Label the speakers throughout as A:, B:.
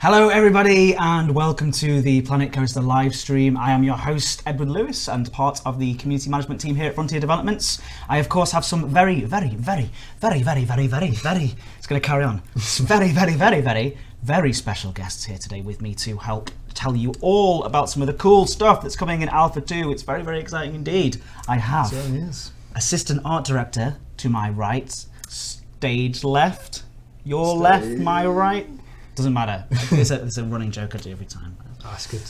A: Hello everybody and welcome to the Planet Coaster live stream. I am your host Edward Lewis and part of the community management team here at Frontier Developments. I of course have some very, it's going to carry on, very special guests here today with me to help tell you all about some of the cool stuff that's coming in Alpha 2. It's very, very exciting indeed. I have Assistant Art Director to my right, stage left, your left, my right. Doesn't matter. It's a running joke I do every time.
B: Oh, that's good.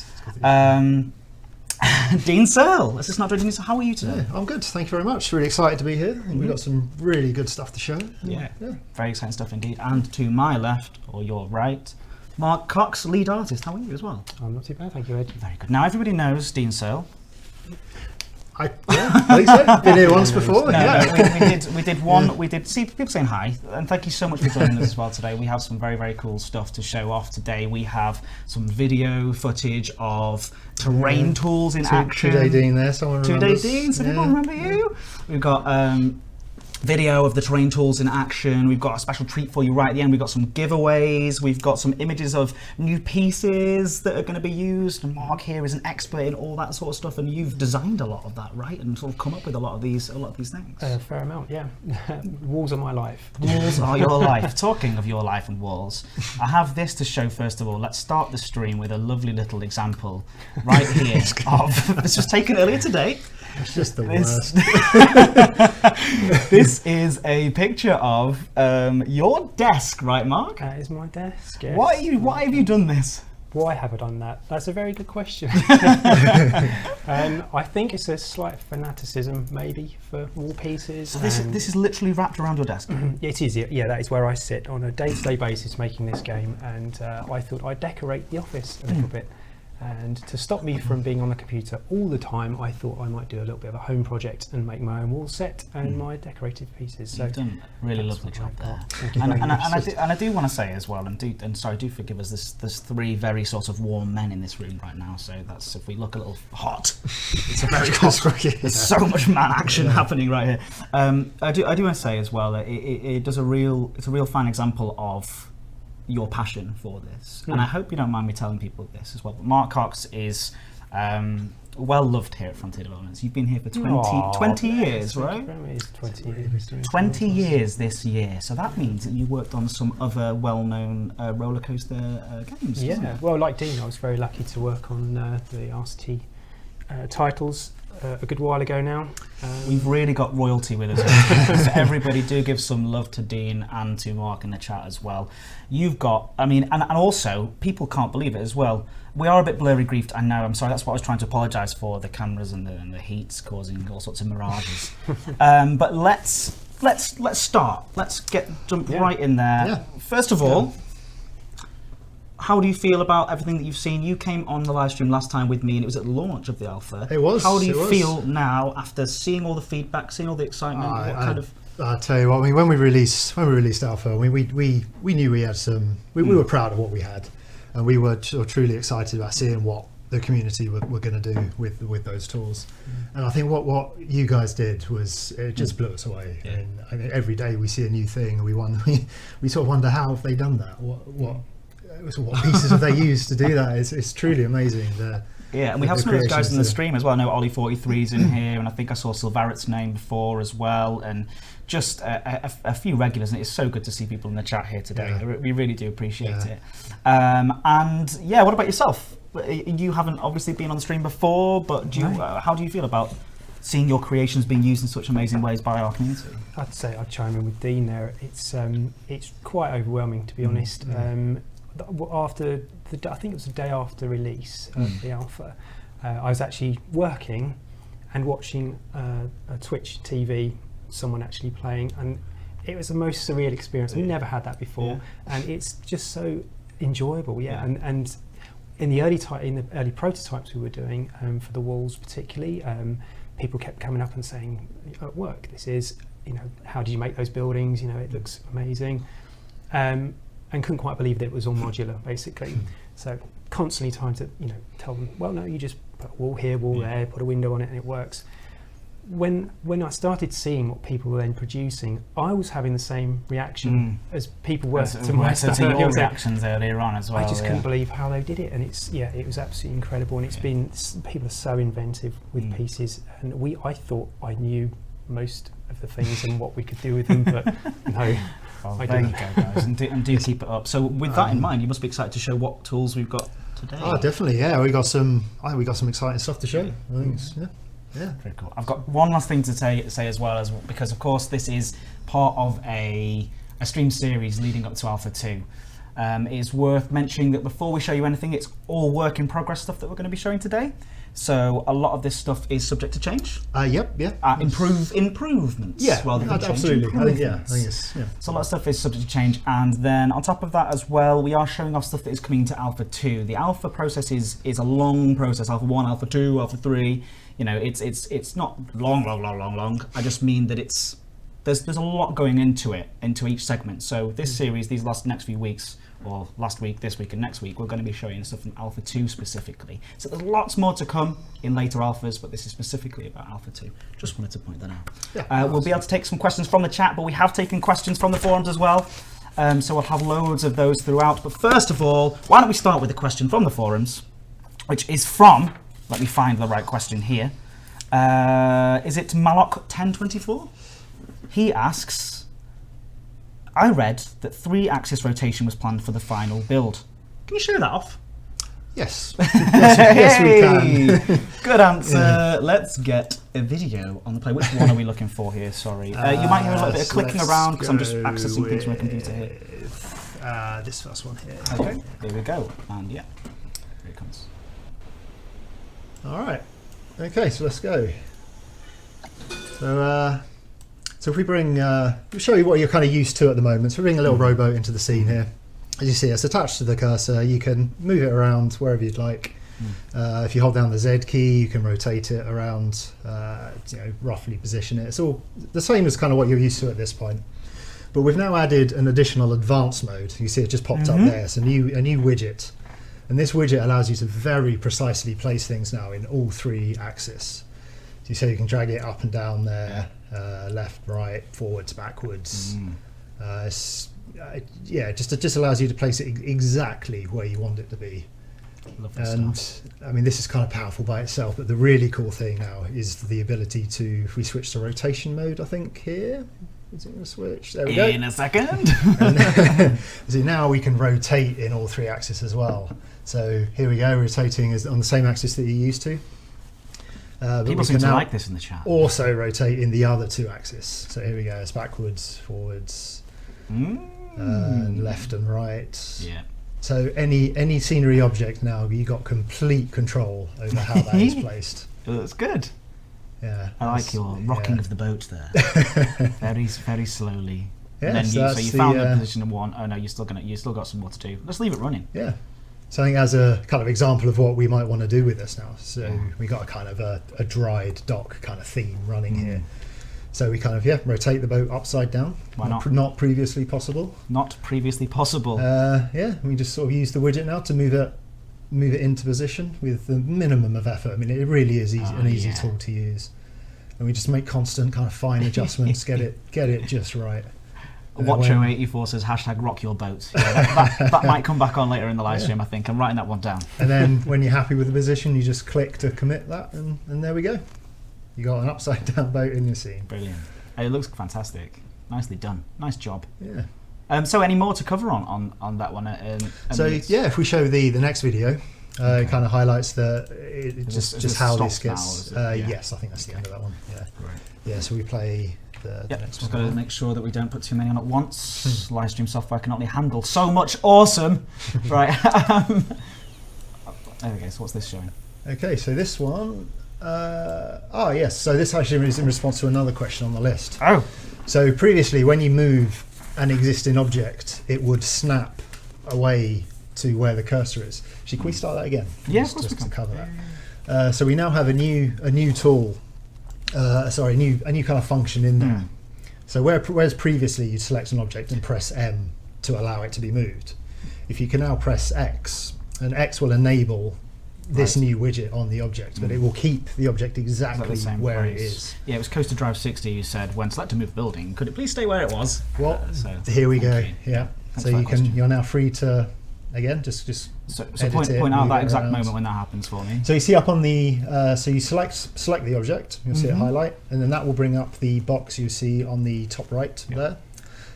A: Dean Searle, Assistant Art Director. How are you today?
B: Yeah, I'm good. Thank you very much. Really excited to be here. We've got some really good stuff to show.
A: Yeah, very exciting stuff indeed. And to my left, or your right, Mark Cox, lead artist. How are you as well?
C: I'm not too bad, thank you, Ed.
A: Very good. Now everybody knows Dean Searle.
B: I think so. Been here once before.
A: We did see people saying hi, and thank you so much for joining us as well today. We have some very, very cool stuff to show off today. We have some video footage of terrain tools in action.
B: 2-day Dean there, someone remembers.
A: 2-day Dean, so people remember you. We've got video of the terrain tools in action. We've got a special treat for you right at the end. We've got some giveaways. We've got some images of new pieces that are going to be used. And Mark here is an expert in all that sort of stuff, and you've designed a lot of that, right? And sort of come up with a lot of these things.
C: Fair amount, yeah. Walls are my life.
A: Walls are your life. Talking of your life and walls, I have this to show first of all. Let's start the stream with a lovely little example right here of this was taken earlier today.
B: It's just the worst.
A: This is a picture of your desk, right, Mark?
C: That is my desk, yes.
A: Why have you done this?
C: Why have I done that? That's a very good question. I think it's a slight fanaticism, maybe, for wall pieces.
A: So this is literally wrapped around your desk?
C: It is, yeah. That is where I sit on a day-to-day basis making this game, and I thought I'd decorate the office a little bit. And to stop me from being on the computer all the time, I thought I might do a little bit of a home project and make my own wall set and my decorative pieces. So
A: you've done a really lovely job there. And I do want to say as well, and sorry, do forgive us. There's three very sort of warm men in this room right now. So that's, if we look a little hot, it's a very hot. There's so much man action happening right here. I do want to say as well that it's a real fine example of your passion for this, and I hope you don't mind me telling people this as well, but Mark Cox is well loved here at Frontier Developments. You've been here for 20 years, right?
C: 20 years.
A: 20 years this year, so that means that you worked on some other well-known roller coaster games.
C: Yeah, well, like Dean, I was very lucky to work on the RCT titles a good while ago now.
A: We've really got royalty with us. So everybody do give some love to Dean and to Mark in the chat as well. You've got, and also people can't believe it as well. We are a bit blurry griefed, I know. I'm sorry. That's what I was trying to apologise for. The cameras and the heat's causing all sorts of mirages. But let's start. Let's jump right in there. Yeah. First of all. How do you feel about everything that you've seen? You came on the live stream last time with me, and it was at the launch of the alpha.
B: It was.
A: How do you feel now after seeing all the feedback, seeing all the excitement?
B: I'll tell you what. I mean, when we released alpha, we knew we had some. We were proud of what we had, and we were truly excited about seeing what the community were going to do with those tools. And I think what you guys did was it just blew us away. Yeah. I mean, every day we see a new thing, and we sort of wonder how have they done that? What pieces have they used to do that? It's truly amazing.
A: And we have some of those guys in the stream as well. I know Ollie43's in here, and I think I saw Silvaret's name before as well, and just a few regulars, and it's so good to see people in the chat here today. Yeah. We really do appreciate it. What about yourself? You haven't obviously been on the stream before, but how do you feel about seeing your creations being used in such amazing ways by our community?
C: I'd say I'd chime in with Dean there. It's quite overwhelming, to be honest. After I think it was the day after release of the alpha, I was actually working and watching a Twitch TV, someone actually playing, and it was the most surreal experience. I've never had that before, and it's just so enjoyable. And in the early prototypes we were doing for the walls, particularly, people kept coming up and saying, "At work, this is, how did you make those buildings? It looks amazing." And couldn't quite believe that it was all modular, basically. So constantly trying to, tell them, well, no, you just put a wall here, wall there, put a window on it, and it works. when I started seeing what people were then producing, I was having the same reaction as people were to my stuff.
A: To your reactions earlier on as well.
C: I just couldn't believe how they did it, and it was absolutely incredible. And people are so inventive with pieces, and I thought I knew most of the things and what we could do with them, but no.
A: Well, there you go, guys, and do keep it up. So with that in mind, you must be excited to show what tools we've got today.
B: Oh, definitely, yeah. We got some exciting stuff to show. I think yeah.
A: Very cool. I've got one last thing to say as well, because of course this is part of a stream series leading up to Alpha 2. It is worth mentioning that before we show you anything, it's all work in progress stuff that we're going to be showing today. So a lot of this stuff is subject to change. Improvements.
B: Yeah,
A: rather than
B: absolutely.
A: I think
B: it's.
A: So a lot of stuff is subject to change, and then on top of that as well, we are showing off stuff that is coming to Alpha 2. The Alpha process is a long process. Alpha 1, Alpha 2, Alpha 3. You know, it's not long. I just mean that there's a lot going into each segment. So this series, these next few weeks, or last week, this week, and next week, we're going to be showing stuff from Alpha 2 specifically. So there's lots more to come in later alphas, but this is specifically about Alpha 2. Just wanted to point that out. Yeah, we'll be able to take some questions from the chat, but we have taken questions from the forums as well. So we'll have loads of those throughout. But first of all, why don't we start with a question from the forums, which is from, let me find the right question here. Is it Malok1024? He asks, I read that 3-axis rotation was planned for the final build. Can you show that off?
B: Yes. Yes, we can.
A: Good answer. Yeah. Let's get a video on the play. Which one are we looking for here? Sorry. You might hear a little bit of clicking around because I'm just accessing things from my computer here.
B: This first one here.
A: Okay, here we go. And yeah, here it comes.
B: All right. Okay, so let's go. So if we bring, we'll show you what you're kind of used to at the moment. So we bring a little rowboat into the scene here. As you see, it's attached to the cursor. You can move it around wherever you'd like. If you hold down the Z key, you can rotate it around, roughly position it. It's all the same as kind of what you're used to at this point. But we've now added an additional advanced mode. You see it just popped up there. It's a new widget. And this widget allows you to very precisely place things now in all 3 axes. So you say you can drag it up and down there, left, right, forwards, backwards. Just allows you to place it exactly where you want it to be. And stuff. I mean, this is kind of powerful by itself, but the really cool thing now is the ability to, if we switch to rotation mode, I think here, is it going to switch? There we go.
A: In a second.
B: See, now we can rotate in all 3 axes as well. So here we go, rotating is on the same axis that you're used to.
A: People seem to like this in the chat.
B: Also rotate in the other 2 axes. So here we go, it's backwards, forwards, left and right. Yeah. So any scenery object now, you got complete control over how that is placed.
A: Well, that's good.
B: Yeah.
A: I like your rocking of the boat there. Very, very slowly. Yeah, and then so you found the position of 1. Oh no, you still got some more to do. Let's leave it running.
B: Yeah. So I think as a kind of example of what we might want to do with this now. So we got a kind of a dried dock kind of theme running here. So we kind of rotate the boat upside down.
A: Why not?
B: Not previously possible.
A: Not previously possible.
B: We just sort of use the widget now to move it into position with the minimum of effort. I mean, it really is an easy tool to use, and we just make constant kind of fine adjustments, get it just right.
A: Watcho84 says #rock your boat. Yeah, that might come back on later in the live stream. I think I'm writing that one down.
B: And then when you're happy with the position, you just click to commit that, and there we go. You got an upside down boat in your scene.
A: Brilliant. It looks fantastic. Nicely done. Nice job.
B: Yeah.
A: So any more to cover on that one?
B: If we show the next video, it kind of highlights just how this gets. Yes, I think that's the end of that one. Yeah.
A: Right.
B: Yeah. So we play the next one.
A: Just got to make sure that we don't put too many on at once. Livestream software can only handle so much awesome. Right. There we go. So what's this showing?
B: Okay. So this one. Yes. So this actually is in response to another question on the list.
A: Oh.
B: So previously, when you move an existing object, it would snap away to where the cursor is. Actually, can we start that again?
A: Yeah,
B: just to cover that. So we now have a new tool. A new kind of function in there. So whereas previously you'd select an object and press M to allow it to be moved, if you can now press X, and X will enable this new widget on the object, but it will keep the object exactly where it is.
A: Yeah, it was Coaster Drive 60 who said, when select to move building, could it please stay where it was?
B: Well,
A: so
B: here we go.
A: you.
B: Yeah.
A: Thanks
B: So
A: for that
B: you're now free to, again, just
A: So
B: edit it,
A: point out
B: move
A: that
B: it
A: exact
B: around.
A: moment when that happens for me.
B: So you see up on the, so you select the object, you'll see it highlight, and then that will bring up the box you see on the top right there.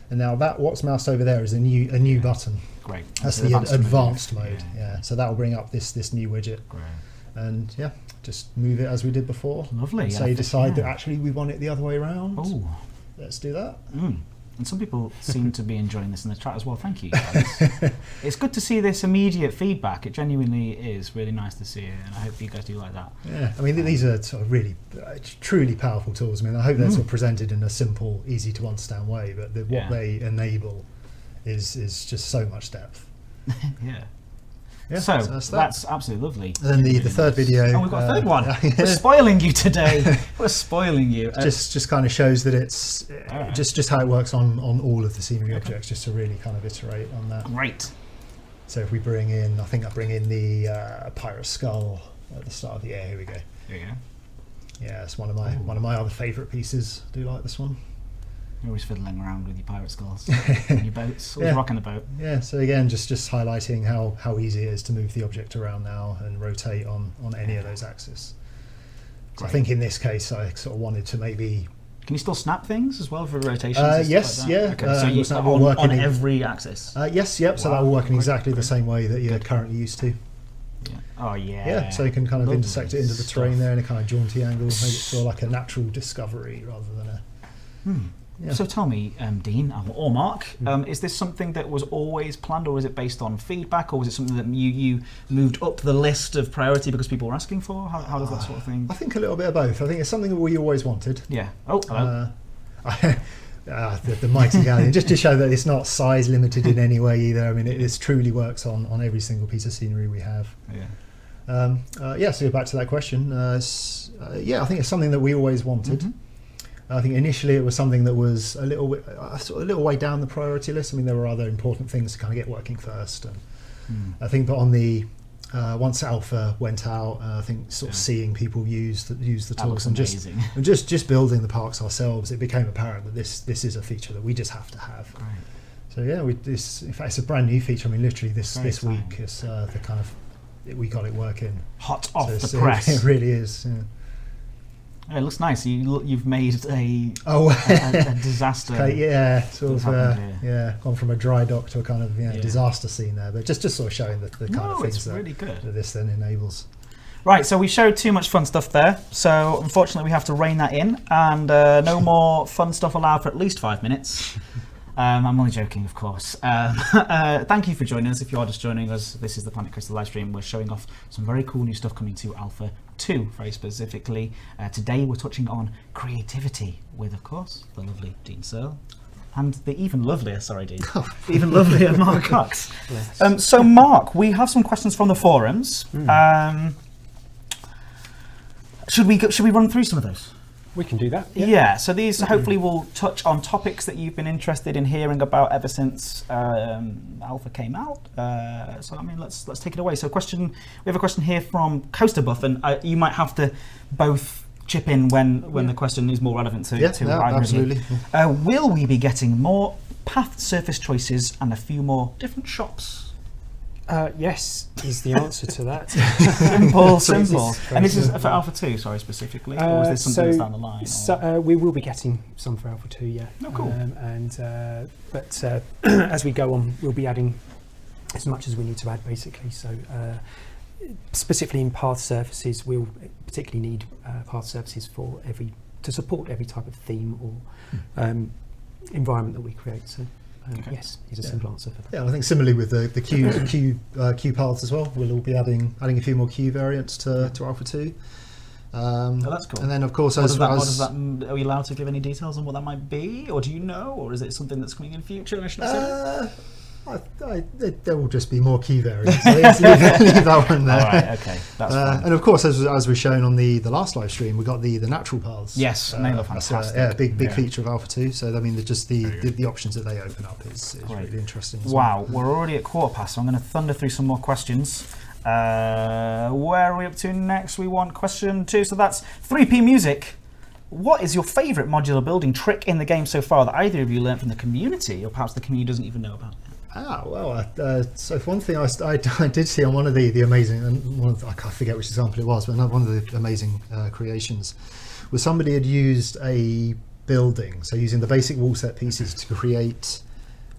B: And now what's moused over there is a new button.
A: Great.
B: That's the advanced mode. Yeah. So that will bring up this new widget.
A: Great.
B: And yeah, just move it as we did before.
A: Lovely.
B: And say decide that actually we want it the other way around.
A: Oh.
B: Let's do that.
A: And some people seem to be enjoying this in the chat as well. Thank you, guys. It's good to see this immediate feedback. It genuinely is really nice to see it, and I hope you guys do like that.
B: Yeah, I mean, these are sort of really, truly powerful tools. I mean, I hope they're sort of presented in a simple, easy to understand way, but what they enable is just so much depth.
A: Yeah.
B: Yeah,
A: so
B: that's
A: absolutely lovely.
B: And then the third video.
A: Oh, we've got a third one. We're spoiling you today. We're spoiling you.
B: Just kind of shows that it's just how it works on all of the scenery objects, just to really kind of iterate on that.
A: Great.
B: So if we bring in, I think I bring in the pirate skull at the start of the here we go.
A: There you go.
B: Yeah, it's one of my other favourite pieces. I do like this one.
A: You're always fiddling around with your pirate skulls and your boats, always rocking the boat.
B: Yeah, so again, just highlighting how easy it is to move the object around now and rotate on any of those axes. So I think in this case, I sort of wanted to maybe...
A: Can you still snap things as well for rotations?
B: Yes,
A: like
B: yeah.
A: Okay, so you on every axis?
B: Yes, yep, so that will work in exactly the same way that you're currently used to.
A: Yeah. Oh, yeah.
B: Yeah, so you can kind of intersect it into the terrain there in a kind of jaunty angle, make it feel like a natural discovery rather than a... Yeah.
A: So tell me, Dean or Mark, is this something that was always planned, or is it based on feedback, or was it something that you moved up the list of priority because people were asking for? How does that sort of thing?
B: I think a little bit of both. I think it's something that we always wanted.
A: Yeah. Oh, hello.
B: The mighty galleon, just to show that it's not size limited in any way either. I mean, it truly works on every single piece of scenery we have.
A: Yeah.
B: So back to that question. I think it's something that we always wanted. I think initially it was something that was a little way down the priority list. I mean, there were other important things to kind of get working first, and I think, but on the once alpha went out, I think sort of seeing people use the tools and just building the parks ourselves, it became apparent that this is a feature that we just have to have.
A: Right.
B: So yeah, in fact, it's a brand new feature. I mean, literally this week is the kind of we got it working.
A: Hot off the press.
B: It really is. Yeah.
A: It looks nice. You've made a disaster.
B: Gone from a dry dock to a kind of disaster scene there, but just sort of showing the kind of things
A: it's really good.
B: that this then enables.
A: Right, so we showed too much fun stuff there, so unfortunately we have to rein that in, and no more fun stuff allowed for at least 5 minutes. I'm only joking, of course. Thank you for joining us. If you are just joining us, this is the Planet Coaster live stream. We're showing off some very cool new stuff coming to Alpha 2, very specifically. Today we're touching on creativity with, of course, the lovely Dean Searle and the even lovelier, even lovelier Mark Cox. So Mark, we have some questions from the forums. Should we run through some of those?
C: We can do that.
A: Yeah, so these hopefully will touch on topics that you've been interested in hearing about ever since Alpha came out. So I mean, let's take it away. So we have a question here from Coaster Buff, and you might have to both chip in when the question is more relevant to
B: absolutely.
A: Will we be getting more path surface choices and a few more different shops?
C: Yes, is the answer to that.
A: Simple. And this is for Alpha 2, specifically? Or is this something that's down the line?
C: So, we will be getting some for Alpha 2, yeah.
A: Oh, cool.
C: But as we go on, we'll be adding as much as we need to add, basically. So, specifically in path surfaces, we'll particularly need path surfaces to support every type of theme or environment that we create. So. Yes, is a simple answer for that.
B: Yeah, I think similarly with the Q paths as well, we'll all be adding a few more Q variants to Alpha 2.
A: That's cool.
B: And then of course,
A: what does that, are we allowed to give any details on what that might be, or do you know, or is it something that's coming in future? I shouldn't say
B: there will just be more key variants. So leave that one there.
A: All right, okay, that's fine.
B: And of course, as we've shown on the last live stream, we got the natural paths.
A: Yes, and they look fantastic.
B: Big feature of Alpha 2. So I mean, just the options that they open up is really interesting.
A: Wow, we're already at 1:15, so I'm going to thunder through some more questions. Where are we up to next? We want question 2. So that's 3P Music. What is your favourite modular building trick in the game so far that either of you learned from the community, or perhaps the community doesn't even know about?
B: So for one thing, I did see on one of the amazing, and I can't forget which example it was, but one of the amazing creations was somebody had used a building, so using the basic wall set pieces to create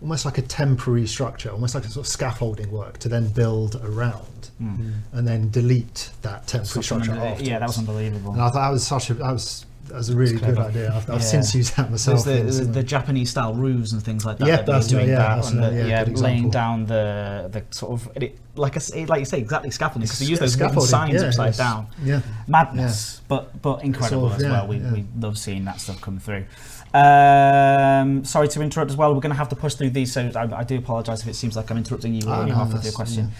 B: almost like a temporary structure, almost like a sort of scaffolding work to then build around, and then delete that temporary structure afterwards.
A: Yeah, that was unbelievable.
B: And I thought that was a really good idea. I've since used that myself.
A: There's the Japanese style roofs and things like that.
B: Yeah, that's
A: doing
B: that.
A: Laying down the sort of like you say, exactly scaffolding, because they use those wooden signs upside down. Yeah, madness, but incredible as well. We love seeing that stuff come through. Sorry to interrupt as well. We're going to have to push through these, so I do apologise if it seems like I'm interrupting you or halfway through your question.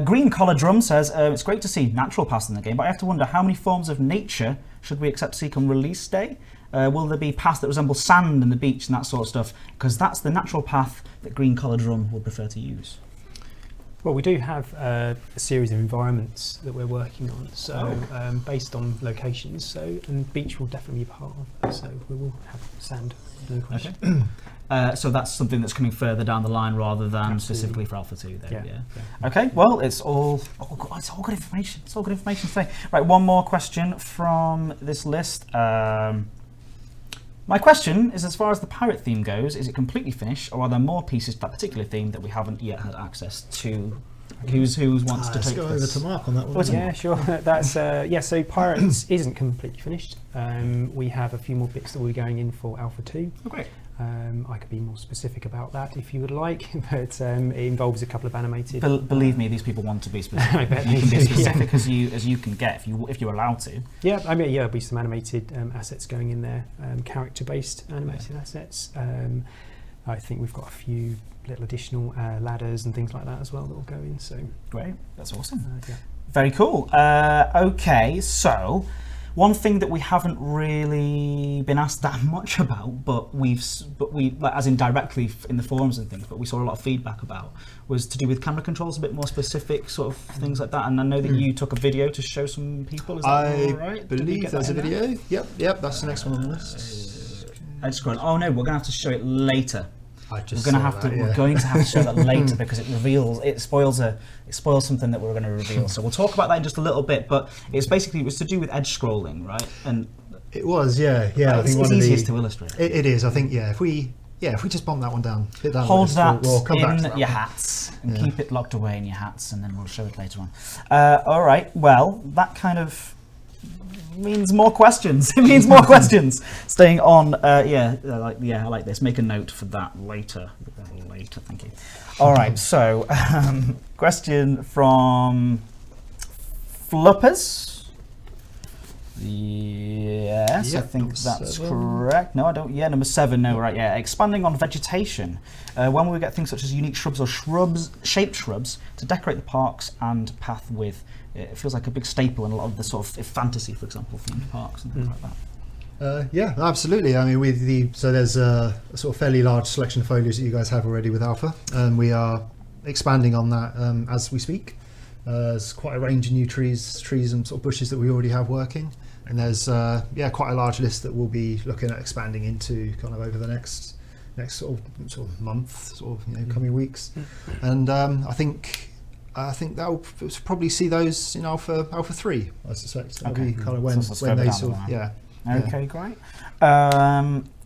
A: Green Collar Drum says, it's great to see natural paths in the game, but I have to wonder how many forms of nature should we accept to see on release day? Will there be paths that resemble sand and the beach and that sort of stuff? Because that's the natural path that Green Collar Drum would prefer to use.
C: Well, we do have a series of environments that we're working on, so based on locations. And beach will definitely be part of that. So we will have sand. No question.
A: Okay. So that's something that's coming further down the line rather than specifically for Alpha 2. Then, yeah. Okay. Well, it's all good information. It's all good information today. Right. One more question from this list. My question is, as far as the pirate theme goes, is it completely finished, or are there more pieces to that particular theme that we haven't yet had access to? Who wants to take
B: this? Let's go over to Mark on that one.
C: Yeah, sure. That's so Pirates isn't completely finished. We have a few more bits that we're going in for Alpha 2.
A: Oh, great.
C: I could be more specific about that if you would like, but it involves a couple of animated.
A: Believe me, these people want to be specific.
C: I bet
A: you can be as specific as you can get if you're allowed to.
C: Yeah, I mean, there'll be some animated assets going in there, character-based animated assets. I think we've got a few little additional ladders and things like that as well that will go in. So
A: great, that's awesome. Very cool. Okay, so. One thing that we haven't really been asked that much about, but we like, as in directly in the forums and things, but we saw a lot of feedback about, was to do with camera controls, a bit more specific sort of things like that. And I know that you took a video to show some people. Is that all right?
B: I believe there's a video. Yep, that's the next one on the list.
A: I just oh no, we're gonna have to show it later. We're going to have to show that later because it spoils something that we're going to reveal. So we'll talk about that in just a little bit. But it was to do with edge scrolling, right? And
B: it was, yeah. I think
A: it's easiest to illustrate.
B: It is. I think, if we just bump that one down, hit that
A: hold that
B: we'll come back to that
A: your hats and keep it locked away in your hats, and then we'll show it later on. All right. Well, that kind of means more questions. It means more questions. Staying on, I like this. Make a note for that later. Thank you. All right. So, question from Fluppers. Yes, I think that's correct. No, I don't. Yeah, number 7. No, right. Yeah, expanding on vegetation. When will we get things such as unique shrubs or shaped shrubs to decorate the parks and path with? It feels like a big staple in a lot of the sort of fantasy, for example, themed parks and things like that.
B: Yeah, absolutely. I mean, so there's a sort of fairly large selection of foliage that you guys have already with Alpha, and we are expanding on that as we speak. There's quite a range of new trees and sort of bushes that we already have working, and there's quite a large list that we'll be looking at expanding into kind of over the next sort of month, coming weeks, and I think that will probably see those in Alpha 3. I suspect that'll be kind of when they sort of
A: Okay, great.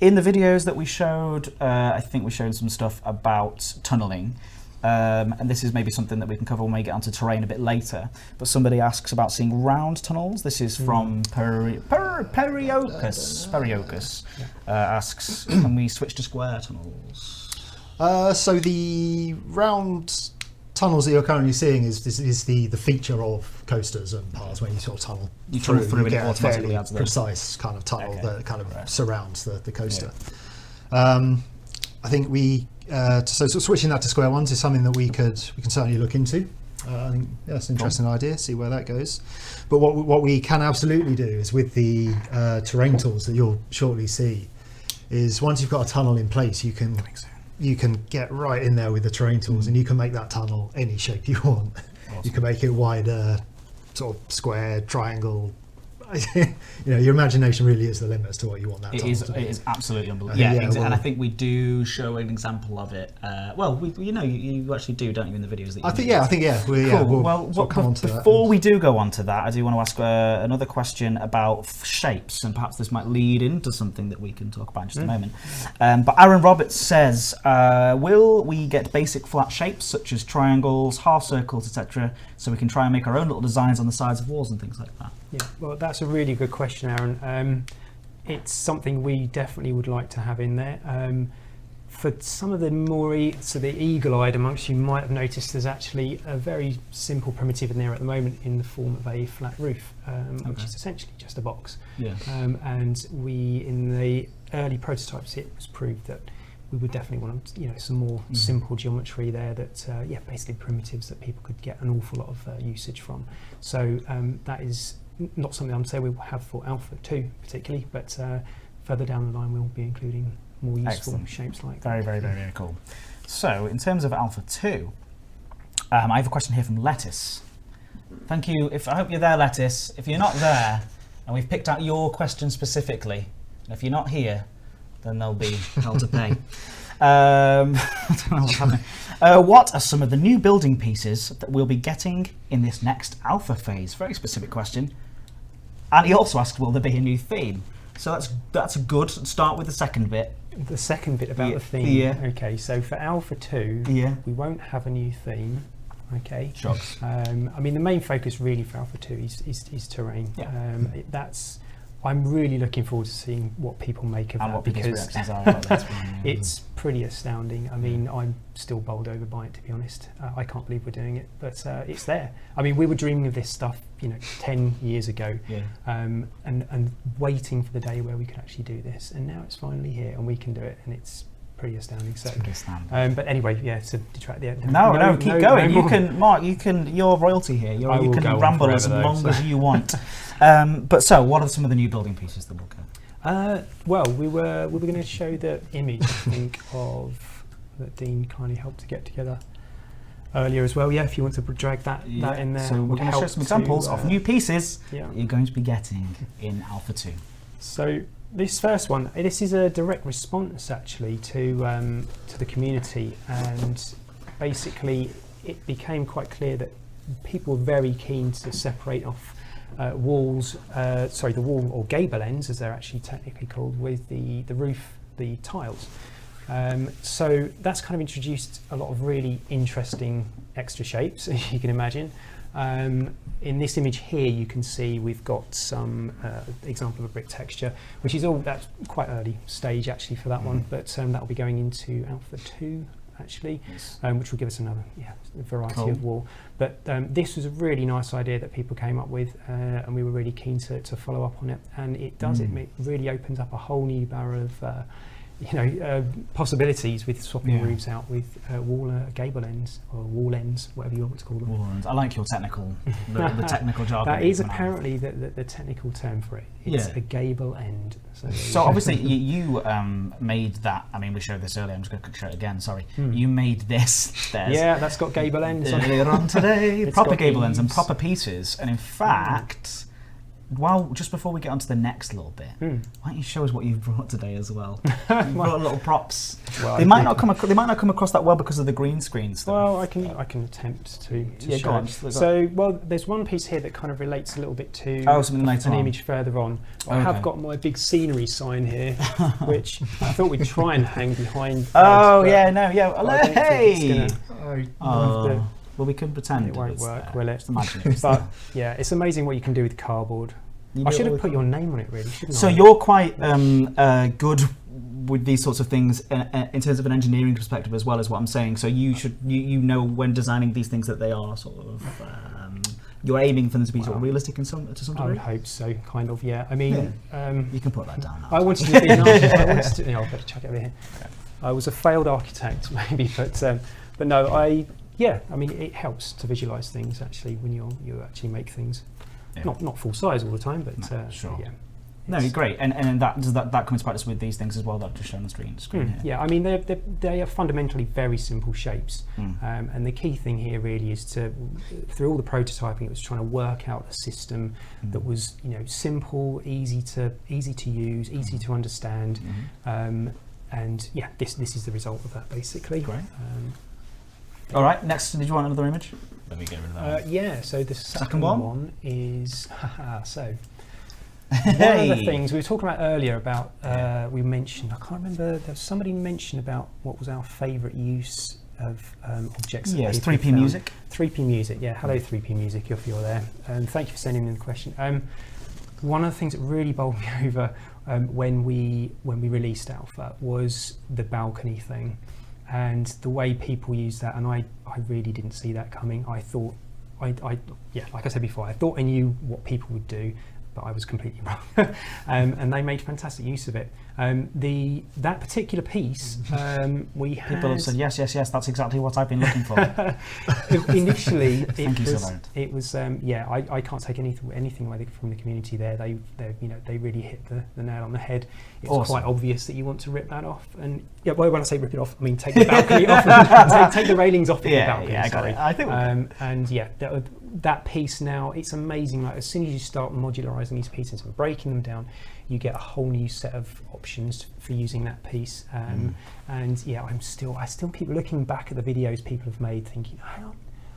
A: In the videos that we showed, I think we showed some stuff about tunnelling. And this is maybe something that we can cover when we get onto terrain a bit later. But somebody asks about seeing round tunnels. This is from Periocus. Asks, can we switch to square tunnels?
B: So the round tunnels that you're currently seeing is the feature of coasters and paths when you sort of tunnel through and get a fairly precise kind of tunnel that kind of surrounds the coaster. Yeah. I think so switching that to square ones is something that we can certainly look into. I think that's an interesting idea, see where that goes. But what we can absolutely do is with the terrain tools that you'll shortly see, is once you've got a tunnel in place, you can you can get right in there with the terrain tools, and you can make that tunnel any shape you want.
A: Awesome.
B: You can make it wider, sort of square, triangle. Your imagination really is the limit as to what you want that tunnel to be.
A: It is absolutely unbelievable.
B: Well,
A: and I think we do show an example of it. You actually do, don't you, in the videos that you
B: I think We'll come on to
A: before we do go on to that, I do want to ask another question about shapes, and perhaps this might lead into something that we can talk about in just a moment. But Aaron Roberts says, will we get basic flat shapes such as triangles, half circles, etc., so we can try and make our own little designs on the sides of walls and things like that?
C: Yeah, well, that's a really good question, Aaron. It's something we definitely would like to have in there. For some of the the eagle-eyed amongst you might have noticed there's actually a very simple primitive in there at the moment in the form of a flat roof, which is essentially just a box.
A: Yeah.
C: And in the early prototypes, it was proved that we would definitely want some more simple geometry there that, basically primitives that people could get an awful lot of usage from. So that is not something I'm saying we will have for Alpha 2 particularly, but further down the line we'll be including more useful shapes like that.
A: Very, very, very, very cool. So in terms of Alpha 2, I have a question here from Lettuce. Thank you. I hope you're there, Lettuce. If you're not there, and we've picked out your question specifically, and if you're not here, then there'll be hell to pay. I don't know what's happening. What are some of the new building pieces that we'll be getting in this next Alpha phase? Very specific question. And he also asked, will there be a new theme? So that's a good start with the second bit.
C: The second bit about the theme.
A: Yeah.
C: Okay, so for Alpha 2, we won't have a new theme. Okay.
A: Shocks.
C: I mean, the main focus really for Alpha 2 is terrain. Yeah. I'm really looking forward to seeing what people make of that, because it's pretty astounding. I mean, I'm still bowled over by it, to be honest. I can't believe we're doing it, but it's there. I mean, we were dreaming of this stuff, 10 years ago, and waiting for the day where we could actually do this, and now it's finally here, and we can do it, and it's pretty astounding. So, but anyway, to detract the end.
A: No, keep going. You can, Mark. You're royalty here. You can ramble as long as you want. But what are some of the new building pieces that we'll go?
C: Well, we were going to show the image, I think, of that Dean kindly helped to get together earlier as well. Yeah, if you want to drag that in there.
A: So we're going to show some examples of new pieces that you're going to be getting in Alpha 2.
C: So this first one, this is a direct response actually to the community, and basically it became quite clear that people were very keen to separate off the wall or gable ends, as they're actually technically called, with the roof, the tiles. So that's kind of introduced a lot of really interesting extra shapes, as you can imagine. In this image here, you can see we've got some example of a brick texture, which is that's quite early stage actually for that one, but that will be going into Alpha 2 actually, which will give us another variety of wall. But this was a really nice idea that people came up with, and we were really keen to follow up on it. And it does, it really opens up a whole new barrel of possibilities with swapping roofs out with gable ends or wall ends, whatever you want to call them.
A: Wall ends. I like your technical, the technical jargon.
C: That is apparently the technical term for it. It's a gable end.
A: So obviously you made that. I mean, we showed this earlier. I'm just going to show it again. Sorry, you made this.
C: Yeah, that's got gable ends.
A: Earlier on today, proper gable ends and proper pieces. And in fact. Well, just before we get on to the next little bit, why don't you show us what you've brought today as well? You've brought little props. Well, they might not come across that well because of the green screen stuff.
C: Well, I can attempt to show. Go on. So, there's one piece here that kind of relates a little bit to an image further on. I have got my big scenery sign here, which I thought we'd try and hang behind. Hey!
A: Well, we can pretend
C: it won't work,
A: there.
C: Will it?
A: Just imagine it.
C: But yeah, it's amazing what you can do with cardboard. I should have put your name on it, really, shouldn't I?
A: So you're quite good with these sorts of things in terms of an engineering perspective as well as what I'm saying. So you should, you know, when designing these things that they are sort of, you're aiming for them to be sort of realistic to some degree?
C: I would hope so, kind of, yeah. I mean...
A: you can put that down now.
C: I wanted to be an architect. I'll better chuck it over here. I was a failed architect, maybe, but no, yeah, I mean, it helps to visualise things actually when you actually make things, not full size all the time, but
A: sure.
C: yeah.
A: No, great, and that comes practice with these things as well that I've just shown on the screen here.
C: Yeah, I mean they are fundamentally very simple shapes, and the key thing here really is through all the prototyping, it was trying to work out a system that was simple, easy to use, easy to understand, and yeah, this is the result of that basically. Great.
A: All right, next, did you want another image? Let me get rid of that.
C: Yeah, so the second one is so.
A: Hey.
C: One of the things we were talking about earlier about, we mentioned, I can't remember, there was somebody mentioned about what was our favourite use of objects.
A: Yeah, it's 3P music.
C: 3P music, yeah. Hello 3P music, if you're there. Thank you for sending in the question. One of the things that really bowled me over when we released Alpha was the balcony thing, and the way people use that, and I really didn't see that coming. I thought, yeah, like I said before, I thought I knew what people would do, but I was completely wrong. And they made fantastic use of it. That particular piece, we had...
A: People have said, yes, that's exactly what I've been looking for.
C: Initially,
A: it
C: was yeah, I can't take anything away from the community there. They really hit the nail on the head. It's
A: awesome.
C: Quite obvious that you want to rip that off. And yeah, well, when I say rip it off, I mean take the balcony off, and take the railings off of the balcony.
A: Yeah, I got it. I think
C: and yeah, that piece now, it's amazing. Like as soon as you start modularizing these pieces and breaking them down, you get a whole new set of options for using that piece. And yeah, I still keep looking back at the videos people have made, thinking, hang on,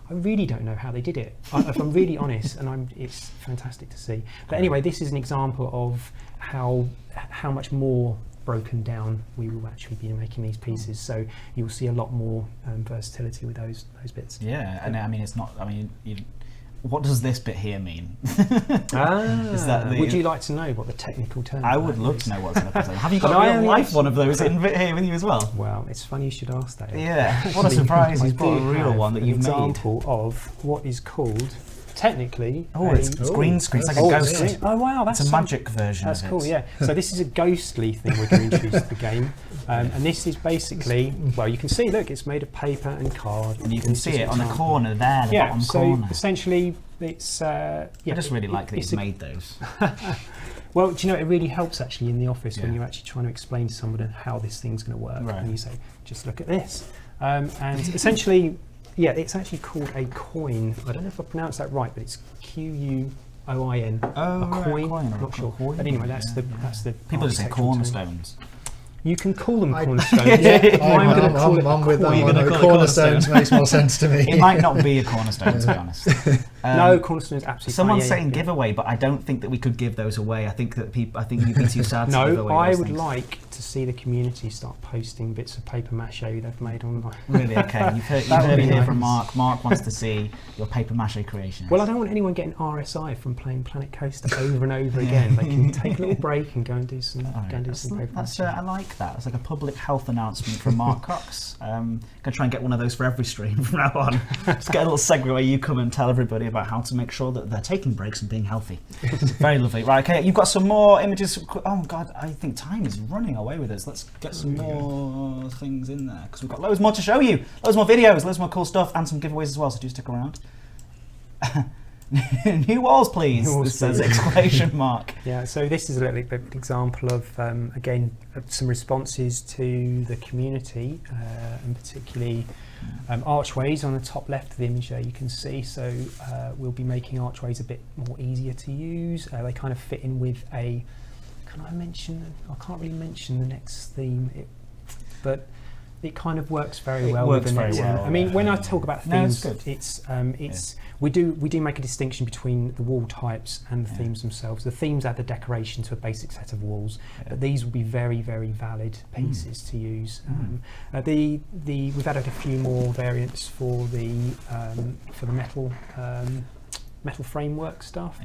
C: I really don't know how they did it. If I'm really honest, and it's fantastic to see. But anyway, this is an example of how much more broken down we will actually be making these pieces. So you'll see a lot more versatility with those bits.
A: Yeah, and I mean, it's not. I mean, what does this bit here mean?
C: Would you like to know what the technical term?
A: I would love to know what's in the present. Have you got a real life one of those in here with you as well?
C: Well, it's funny you should ask that.
A: Yeah, what a surprise! He's brought a real one that you've made.
C: An example of what is called technically.
A: It's green screen. It's like a ghost.
C: Really? Oh wow, that's
A: a magic version.
C: That's cool. Yeah. So this is a ghostly thing we're going to introduce to the game, and this is basically, well, you can see. Look, it's made of paper and card,
A: and you can see it on the corner there. The bottom
C: so
A: corner.
C: Essentially, it's.
A: I just really like that he's made those.
C: Well, do you know, it really helps actually in the office when you're actually trying to explain to someone how this thing's going to work, and you say, just look at this, and essentially. Yeah, it's actually called a coin. I don't know if I pronounced that right, but it's Quoin. A coin. I'm not sure. But anyway, that's the
A: people just say cornerstones.
C: You can call them cornerstones. I'm going to call it a coin.
B: Cornerstones makes more sense to me.
A: It might not be a cornerstone, to be honest.
C: No, cornerstone is absolutely.
A: Someone's saying giveaway, but I don't think that we could give those away. I think you'd be too sad to give away.
C: No, I would
A: things.
C: Like to see the community start posting bits of paper mache they've made online.
A: Really? Okay, you've heard it here from Mark. Mark wants to see your paper mache creations.
C: Well, I don't want anyone getting RSI from playing Planet Coaster over and over again. They can take a little break and go and do some paper mache.
A: I like that. It's like a public health announcement from Mark Cox. Gonna try and get one of those for every stream from now on. Just get a little segment where you come and tell everybody about how to make sure that they're taking breaks and being healthy. Very lovely. Right, okay, you've got some more images. Oh God, I think time is running away with us. Let's get some more things in there because we've got loads more to show you. Loads more videos, loads more cool stuff, and some giveaways as well. So do stick around. New walls, please. This says exclamation mark.
C: Yeah, so this is a little example of again some responses to the community, and particularly archways on the top left of the image there you can see. So we'll be making archways a bit more easier to use. They kind of fit in with a. I can't really mention the next theme, but it kind of works very well with the next one. I mean, when I talk about themes, we do make a distinction between the wall types and the themes themselves. The themes add the decoration to a basic set of walls, but these will be very, very valid pieces to use. We've added a few more variants for the metal framework stuff.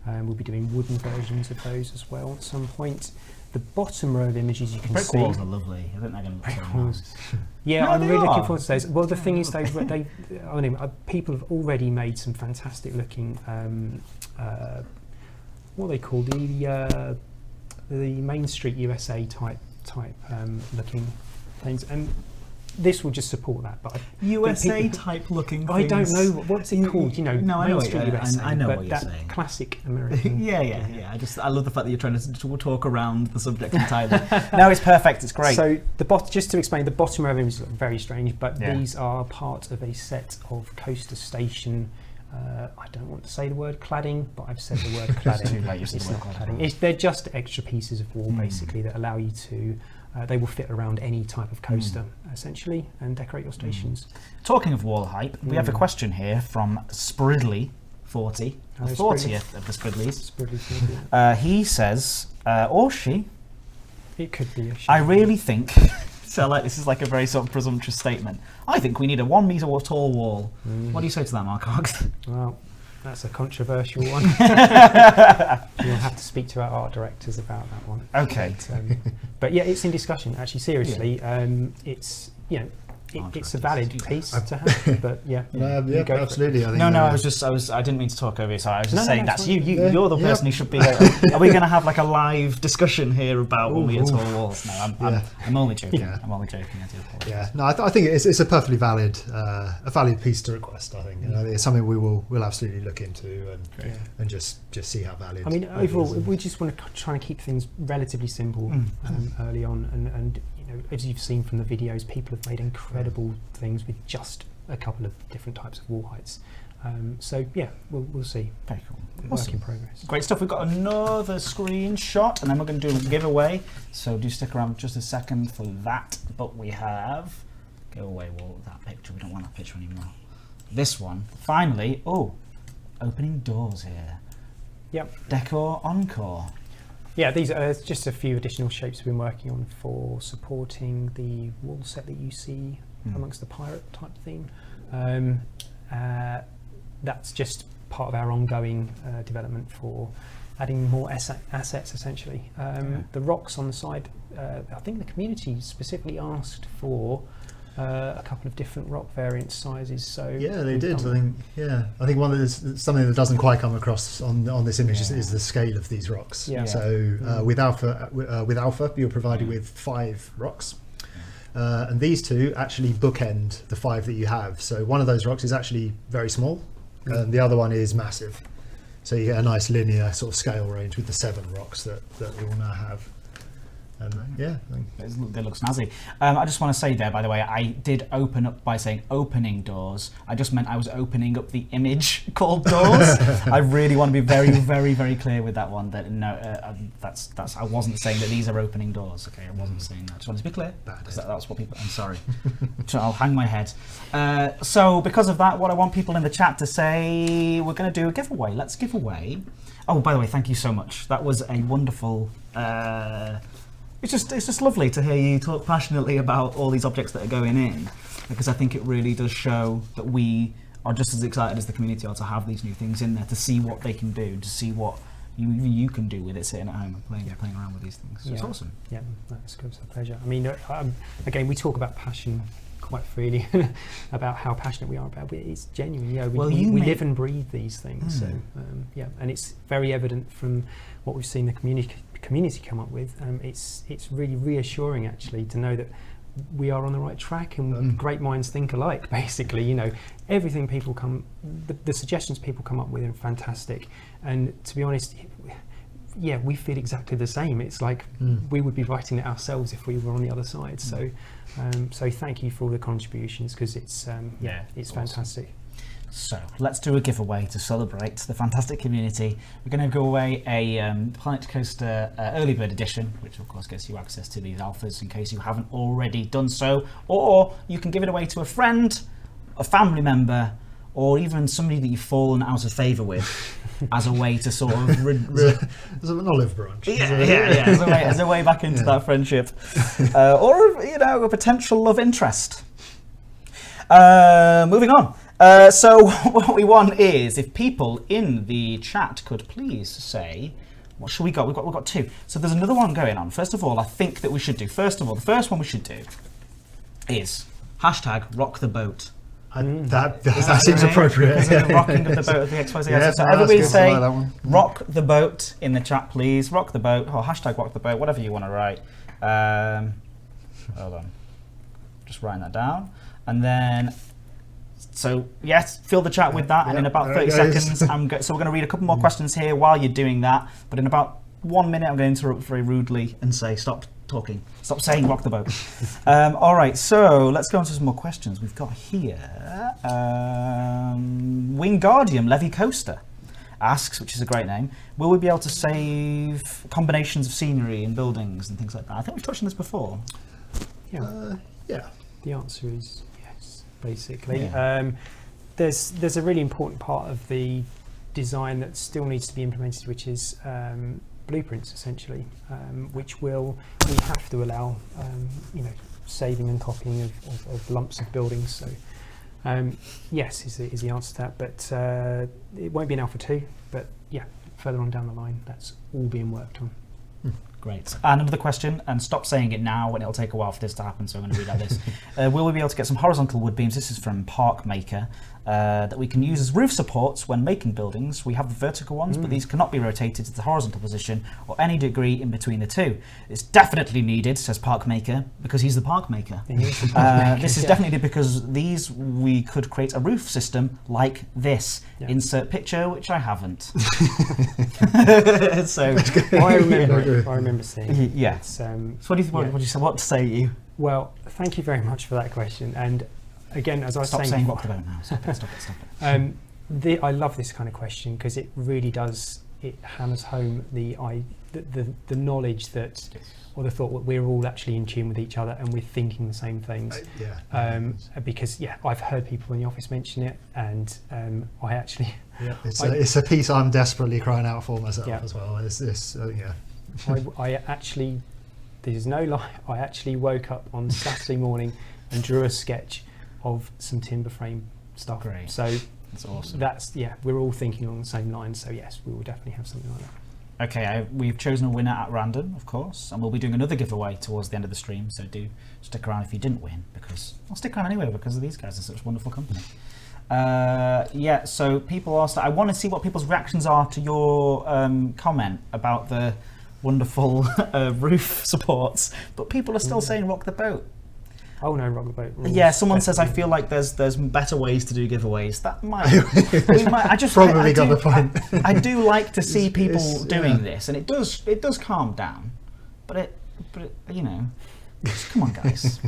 C: We'll be doing wooden versions of those as well at some point. The bottom row of images you can see.
A: Brick walls are lovely. I think they're going to look so nice.
C: Yeah, I'm really looking forward to those. Well, the thing is, people have already made some fantastic looking, what they call the Main Street USA type looking things. And this will just support that. But
A: USA type looking.
C: I don't know what's it called. You know,
A: no, I know what
C: mainstream USA,
A: I know
C: but
A: what you're
C: that
A: saying.
C: classic American.
A: yeah. I love the fact that you're trying to talk around the subject entirely. No, it's perfect. It's great.
C: So just to explain, the bottom row of images look very strange, but
A: Yeah.
C: these are part of a set of coaster station. I don't want to say the word cladding, but I've said the word cladding.
A: too late, you said
C: It's
A: the word
C: not
A: cladding.
C: cladding. They're just extra pieces of wall, basically, that allow you to. They will fit around any type of coaster, essentially, and decorate your stations.
A: Talking of wall hype, we have a question here from Spridley 40, the
C: Hello,
A: 40th of the Spridleys.
C: Spridley 40.
A: He says, or she,
C: It could be a
A: I really think, so like this is like a very sort of presumptuous statement, I think we need a 1 metre tall wall. What do you say to that, Mark Hoggs?
C: Well, that's a controversial one. You'll have to speak to our art directors about that one.
A: Okay.
C: But yeah, it's in discussion. Actually, seriously, it's it's a valid piece to have. But yeah,
B: Yeah,
C: go for it.
B: absolutely. I think,
A: I didn't mean to talk over you, sorry. I was just
C: No,
A: saying
C: that's
A: that's
C: fine.
A: you're the person who should be. Are we going to have like a live discussion here about when we get tall walls? No, I'm only joking.
B: Yeah.
A: I'm only joking. I do apologize.
B: Yeah, no, I think it's a perfectly valid piece to request. I think it's something we'll absolutely look into and just see how valid.
C: I mean,
B: it
C: overall,
B: is.
C: we just want to try and keep things relatively simple early on, and you know, as you've seen from the videos, people have made incredible things with just a couple of different types of wall heights. So yeah, we'll see.
A: Very cool.
C: Work
A: Awesome.
C: in progress.
A: Great stuff. We've got another screenshot, and then we're going to do a giveaway. So do stick around just a second for that. But we have giveaway wall. That picture. We don't want that picture anymore. This one. Finally. Oh, opening doors here.
C: Yep.
A: Decor Encore.
C: Yeah, these are just a few additional shapes we've been working on for supporting the wall set that you see amongst the pirate type theme. That's just part of our ongoing development for adding more assets, essentially. The rocks on the side, I think the community specifically asked for a couple of different rock variant sizes. So
B: Yeah, they did. I think one that is something that doesn't quite come across on this image is the scale of these rocks.
C: Yeah.
B: So with Alpha, you're provided with 5 rocks, and these two actually bookend the 5 that you have. So one of those rocks is actually very small, and the other one is massive. So you get a nice linear sort of scale range with the 7 rocks that we all now have. And yeah,
A: They look snazzy. I just want to say there, by the way, I did open up by saying opening doors. I just meant I was opening up the image called doors. I really want to be very, very, very clear with that one. That no, that's. I wasn't saying that these are opening doors. Okay, I wasn't saying that. Just wanted to be clear because that's what people. I'm sorry. So I'll hang my head. So because of that, what I want people in the chat to say, we're going to do a giveaway. Let's give away. Oh, by the way, thank you so much. That was a wonderful. It's just lovely to hear you talk passionately about all these objects that are going in, because I think it really does show that we are just as excited as the community are to have these new things in there, to see what they can do, to see what you can do with it sitting at home and playing around with these things. So it's awesome.
C: Yeah, that's good. It's a pleasure. I mean, again, we talk about passion quite freely about how passionate we are about it. It's genuine. Yeah, we live and breathe these things. So yeah, and it's very evident from what we've seen the community come up with. It's really reassuring actually to know that we are on the right track and great minds think alike. Basically, you know, everything the suggestions people come up with are fantastic. And to be honest, yeah, we feel exactly the same. It's like we would be writing it ourselves if we were on the other side. So, so thank you for all the contributions, because it's it's awesome. Fantastic.
A: So let's do a giveaway to celebrate the fantastic community. We're going to give away a Planet Coaster Early Bird Edition, which of course gets you access to these alphas in case you haven't already done so, or you can give it away to a friend, a family member, or even somebody that you've fallen out of favour with as a way to sort of...
B: As an olive branch.
A: As a way back into that friendship. Or, you know, a potential love interest. Moving on. So what we want is, if people in the chat could please say, what should we got? We've got 2. So there's another one going on. First of all, I think that we should do, the first one we should do is #RockTheBoat.
B: That seems appropriate.
A: Rocking of the boat of the XYZ.
B: Yeah,
A: so everybody say
B: like that one.
A: rock the boat in the chat, please. Rock the boat, or #RockTheBoat, whatever you want to write. Hold on. Just writing that down. And then, so yes, fill the chat with that. And in about 30 seconds, so we're going to read a couple more questions here while you're doing that. But in about 1 minute, I'm going to interrupt very rudely and say, stop talking. Stop saying rock the boat. All right, so let's go on to some more questions. We've got here Wingardium Leviosa asks, which is a great name, will we be able to save combinations of scenery in buildings and things like that? I think we've touched on this before.
C: Yeah.
B: Yeah.
C: The answer is yes, basically.
A: Yeah.
C: There's a really important part of the design that still needs to be implemented, which is blueprints, essentially, which we have to allow, saving and copying of lumps of buildings. So, yes, is the answer to that. But it won't be in Alpha 2. But yeah, further on down the line, that's all being worked on.
A: Great. And another question, and stop saying it now, and it'll take a while for this to happen, so I'm going to read out this. Will we be able to get some horizontal wood beams? This is from Park Maker, that we can use as roof supports when making buildings. We have the vertical ones, but these cannot be rotated to the horizontal position or any degree in between the two. It's definitely needed, says Park Maker, because he's the Park Maker. This is definitely because these, we could create a roof system like this. Yeah. Insert picture, which I haven't. So
C: I remember seeing.
A: Yeah. So what do you what do you say? What say you?
C: Well, thank you very much for that question. And again, as I was
A: saying
C: before,
A: rock the boat now. Stop it.
C: I love this kind of question because it really does. It hammers home the knowledge that, or the thought that we're all actually in tune with each other and we're thinking the same things. Because I've heard people in the office mention it, and I actually. Yeah,
B: it's a piece I'm desperately crying out for myself as well. I
C: actually, there's no lie, I actually woke up on Saturday morning and drew a sketch of some timber frame stuff.
A: Great.
C: So
A: that's awesome.
C: We're all thinking along the same lines. So yes, we will definitely have something like that.
A: Okay, we've chosen a winner at random, of course, and we'll be doing another giveaway towards the end of the stream. So do stick around if you didn't win, because I'll stick around anyway because of these guys. They're such wonderful company. So people asked, I want to see what people's reactions are to your comment about the wonderful roof supports, but people are still saying rock the boat.
C: Oh no, rock the boat rules.
A: Yeah, someone says I feel like there's better ways to do giveaways. That might I just
B: probably got the point.
A: I do like to see people doing this, and it does calm down, but it come on, guys.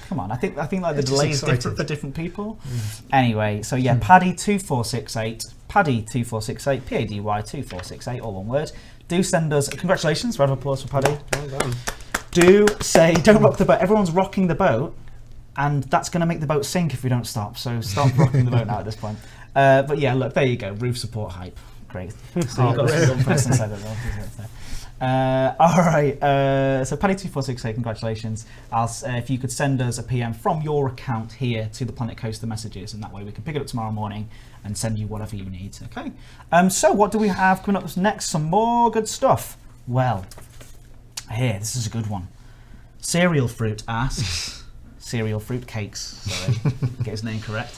A: Come on. I think like the delay is different for different people. Anyway, so yeah, Paddy2468, Paddy2468, PADY2468, all one word. Do send us congratulations. Round of applause for Paddy.
C: Well done.
A: Do say don't rock the boat. Everyone's rocking the boat, and that's going to make the boat sink if we don't stop. So stop rocking the boat now at this point. But yeah, look, there you go. Roof support hype. Great. So you've got one person said it. All right, so Paddy2468, congratulations. If you could send us a PM from your account here to the Planet Coaster messages, and that way we can pick it up tomorrow morning and send you whatever you need. Okay. So what do we have coming up next? Some more good stuff. Well, here, this is a good one. Cereal Fruit asks, Cereal Fruit Cakes, sorry, get his name correct.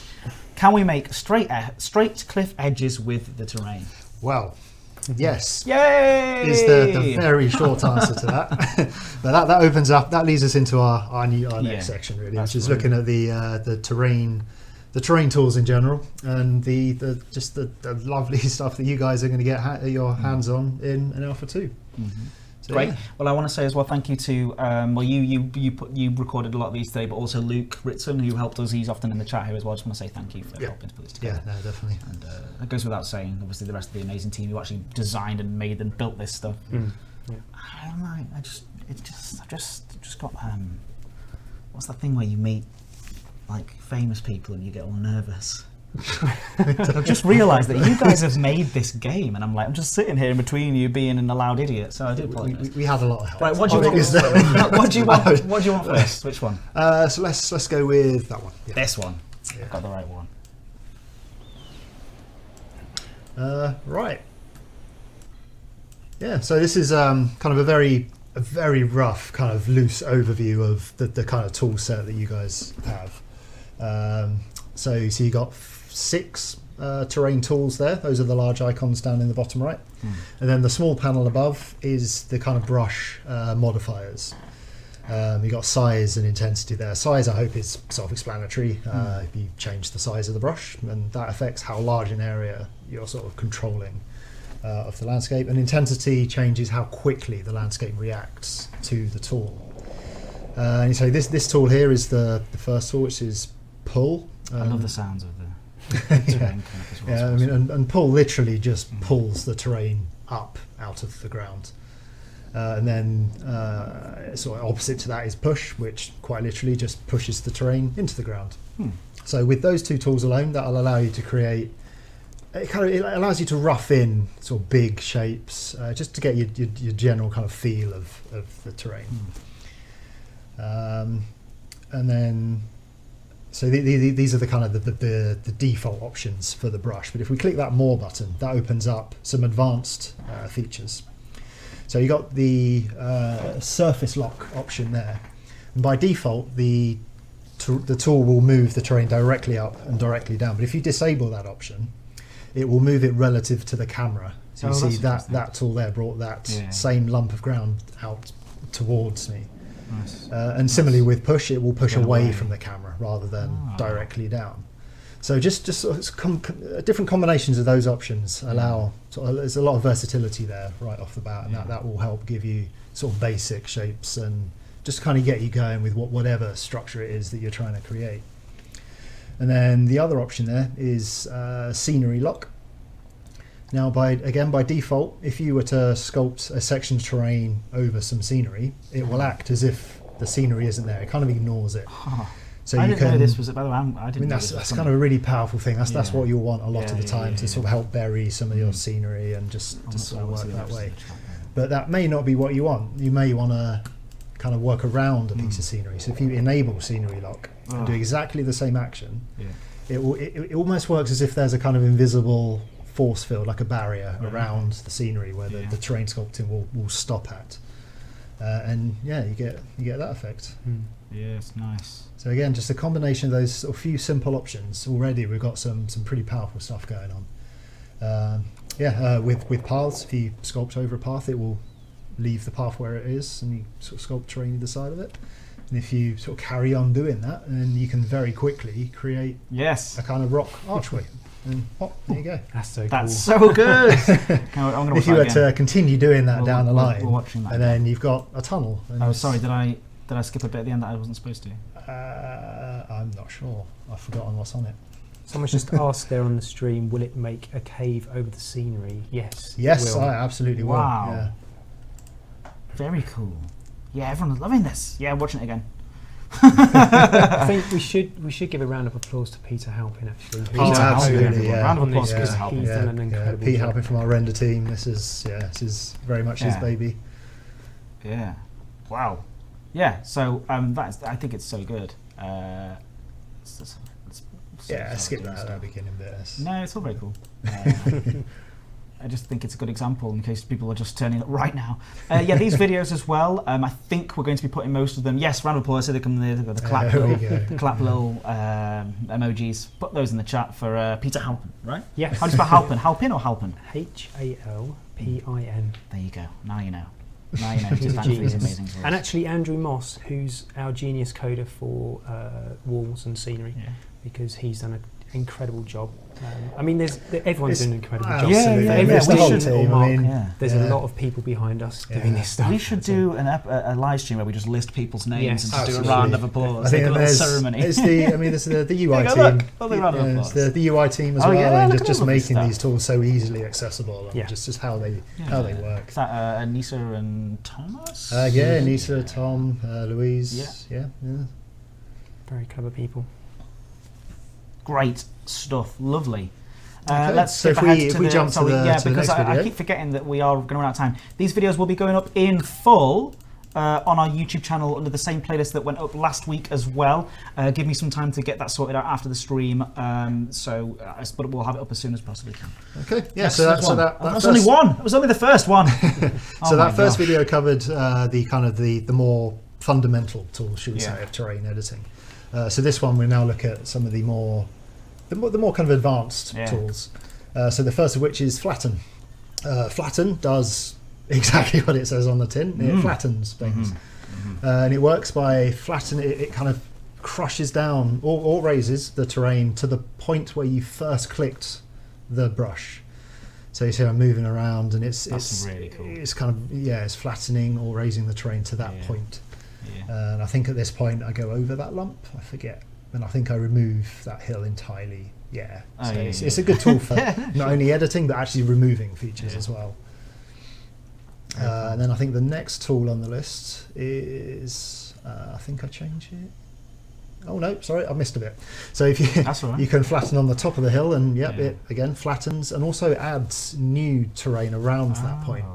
A: Can we make straight cliff edges with the terrain?
B: Well, yes.
A: Yay!
B: Is the very short answer to that. But that opens up, that leads us into our next section really, which is looking at the terrain tools in general, and the lovely stuff that you guys are going to get your hands on in Alpha 2. Mm-hmm. So,
A: great. Yeah. Well, I want to say as well, thank you to you recorded a lot of these today, but also Luke Ritson, who helped us. He's often in the chat here as well. I just want to say thank you for helping to put this together.
B: Yeah, no, definitely.
A: And it goes without saying, obviously, the rest of the amazing team who actually designed and made and built this stuff. Yeah. I don't know. I've just got what's that thing where you meet like famous people and you get all nervous? I've just realised that you guys have made this game, and I'm just sitting here in between you being an allowed idiot. So I do apologise.
B: We had a lot of help.
A: Right, what do you want? What do you want? What do you want first? Which one?
B: So let's go with that one. Yeah.
A: This one. Yeah. I've got the right one.
B: Right. Yeah. So this is kind of a very rough, kind of loose overview of the kind of tool set that you guys have. So you got 6 terrain tools there. Those are the large icons down in the bottom right. And then the small panel above is the kind of brush modifiers. You've got size and intensity there. Size, I hope, is self-explanatory. If you change the size of the brush, and that affects how large an area you're sort of controlling of the landscape. And intensity changes how quickly the landscape reacts to the tool. And so this tool here is the first tool, which is pull.
A: I love the sounds of the terrain coming up as well.
B: Yeah, I mean, and pull literally just pulls the terrain up out of the ground. And then sort of opposite to that is push, which quite literally just pushes the terrain into the ground. So with those two tools alone, that'll allow you to create. It allows you to rough in sort of big shapes, just to get your general kind of feel of the terrain. And then, so these are the kind of the default options for the brush. But if we click that More button, that opens up some advanced features. So you got the surface lock option there, and by default the tool will move the terrain directly up and directly down. But if you disable that option, it will move it relative to the camera. So you see that tool there brought that same lump of ground out towards me.
A: Nice.
B: And similarly with push, it will push away from the camera rather than directly down. So just sort of different combinations of those options allow. There's a lot of versatility there right off the bat, and that will help give you sort of basic shapes and just kind of get you going with whatever structure it is that you're trying to create. And then the other option there is scenery lock. Now, by default, if you were to sculpt a section of terrain over some scenery, it will act as if the scenery isn't there. It kind of ignores it. So
A: I didn't know this was. By the way, I didn't.
B: That's kind of a really powerful thing. That's what you'll want a lot of the time to sort of help bury some of your scenery and just sort of work that way. But that may not be what you want. You may want to kind of work around a piece of scenery. So if you enable scenery lock and do exactly the same action, it almost works as if there's a kind of invisible force field, like a barrier around the scenery where the terrain sculpting will stop at. And you get that effect.
A: Yes, nice.
B: So again, just a combination of those sort of few simple options. Already we've got some pretty powerful stuff going on. With paths, if you sculpt over a path, it will leave the path where it is, and you sort of sculpt terrain either side of it. And if you sort of carry on doing that, then you can very quickly create a kind of rock archway. And there you go.
C: That's so
A: good.
B: If you were to continue doing that down the line,
A: and
B: then you've got a tunnel. And
A: sorry, did I skip a bit at the end that I wasn't supposed to?
B: I'm not sure. I've forgotten what's on it.
C: Someone's just asked there on the stream, will it make a cave over the scenery? Yes.
B: Yes, I absolutely will.
A: Wow.
B: Yeah.
A: Very cool. Yeah, everyone's loving this. Yeah, I'm watching it again.
C: I think we should give a round of applause to Peter Halpin, actually.
B: Absolutely, yeah.
A: Round of applause
C: for Peter Halpin. He's done an incredible
B: Pete
C: job.
B: Halpin from our render team. This is very much his baby.
A: Yeah. Wow. Yeah. So I think it's so good.
B: Skip that at the beginning bit.
A: No, it's all very cool. I just think it's a good example in case people are just turning up right now. These videos as well. I think we're going to be putting most of them. Yes, round of applause. So they come there. They've got the clap little emojis. Put those in the chat for Peter Halpin, right?
C: Yes.
A: How do you spell Halpin? Halpin or Halpin?
C: Halpin.
A: There you go. Now you know. He's
C: amazing. And actually, Andrew Moss, who's our genius coder for walls and scenery, because he's done an incredible job. Everyone's doing an incredible job.
B: It's the whole team.
C: There's a lot of people behind us doing this stuff.
A: We should do a live stream where we just list people's names and just do a round of applause.
B: I think
A: a little
B: there's
A: ceremony.
B: There's the UI team. There's the UI team as well, and just making these tools so easily accessible, and just how they work.
A: Is that Nisa and Thomas?
B: Nisa, Tom, Louise. Yeah.
C: Very clever people.
A: Great stuff, lovely.
B: Okay.
A: Let's
B: so
A: skip
B: if
A: ahead
B: we
A: to
B: jump to the
A: because
B: next video.
A: I keep forgetting that we are going to run out of time. These videos will be going up in full on our YouTube channel under the same playlist that went up last week as well. Give me some time to get that sorted out after the stream, but we'll have it up as soon as possibly can.
B: Okay, yeah.
A: That's
B: that
A: was only one. It was only the first one.
B: So that first video covered the more fundamental tools, should we say, of terrain editing. So this one we now look at some of the more kind of advanced tools. So the first of which is flatten. Flatten does exactly what it says on the tin. It flattens things. and it works by flattening it. It kind of crushes down or raises the terrain to the point where you first clicked the brush. So you see I'm moving around, and it's
A: really cool.
B: It's kind of it's flattening or raising the terrain to that point.
A: Yeah.
B: And I think at this point I go over that lump. I forget, and I think I remove that hill entirely. Yeah, so it's a good tool for not only editing but actually removing features as well. And then I think the next tool on the list is I think I changed it. Oh no, sorry, I missed a bit. So if you
A: That's all right.
B: you can flatten on the top of the hill, and it again flattens and also adds new terrain around that point.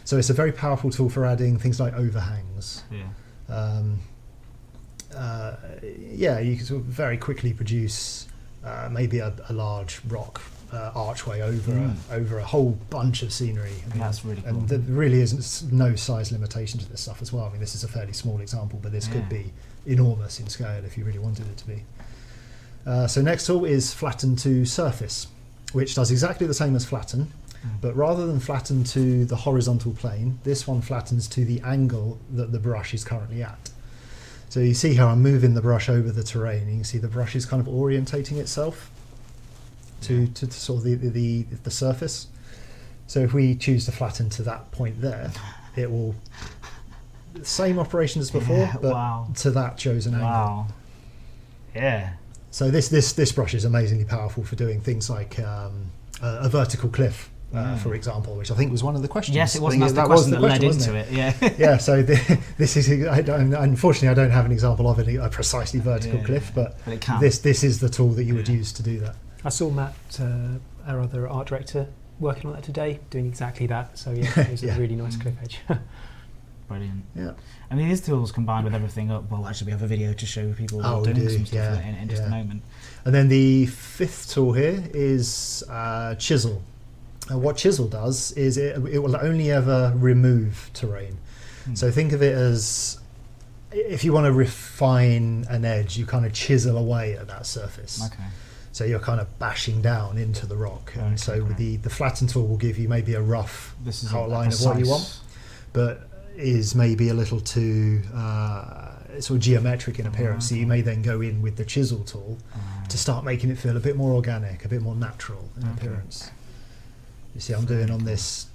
B: So it's a very powerful tool for adding things like overhangs. You can sort of very quickly produce maybe a large rock archway over a whole bunch of scenery. I mean,
A: that's really cool.
B: And there really isn't no size limitation to this stuff as well. I mean, this is a fairly small example, but this could be enormous in scale if you really wanted it to be. So next tool is flatten to surface, which does exactly the same as flatten, but rather than flatten to the horizontal plane, this one flattens to the angle that the brush is currently at. So you see how I'm moving the brush over the terrain, and you can see the brush is kind of orientating itself to sort of the surface. So if we choose to flatten to that point there, it will same operation as before, but to that chosen angle.
A: Wow. Yeah.
B: So this brush is amazingly powerful for doing things like a vertical cliff, for example, which I think was one of the questions.
A: Yes, it wasn't. That's the question that led into it. Yeah.
B: Yeah. So this is. Unfortunately, I don't have an example of a precisely vertical cliff, but
A: it can.
B: This is the tool that you would use to do that.
C: I saw Matt, our other art director, working on that today, doing exactly that. So it was a really nice cliff edge.
A: Brilliant.
B: Yeah.
A: I mean, these tools combined with everything up. Well, actually, we have a video to show people doing some stuff in just a moment.
B: And then the fifth tool here is chisel. And what chisel does is it will only ever remove terrain. So think of it as if you want to refine an edge, you kind of chisel away at that surface.
A: Okay.
B: So you're kind of bashing down into the rock. And so the flatten tool will give you maybe a rough outline of what you want, but is maybe a little too sort of geometric in appearance. So you may then go in with the chisel tool to start making it feel a bit more organic, a bit more natural in appearance. You see, I'm doing on this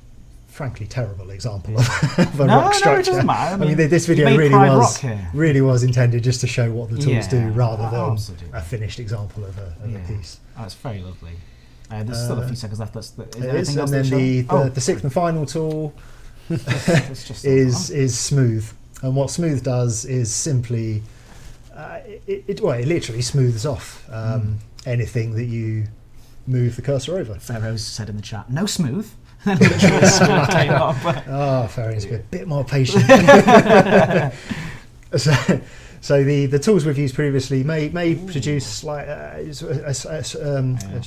B: frankly terrible example of a rock structure.
A: It doesn't matter.
B: I mean, this video really was intended just to show what the tools do rather than a finished example of a piece.
A: Oh, it's very lovely. There's still a few seconds left.
B: And then the sixth and final tool is smooth. And what smooth does is simply it literally smooths off anything that you move the cursor over.
A: Pharaoh's said in the chat, no smooth. And literally smooth came up.
B: Oh, Pharaoh's a bit more patient. So the tools we've used previously may produce should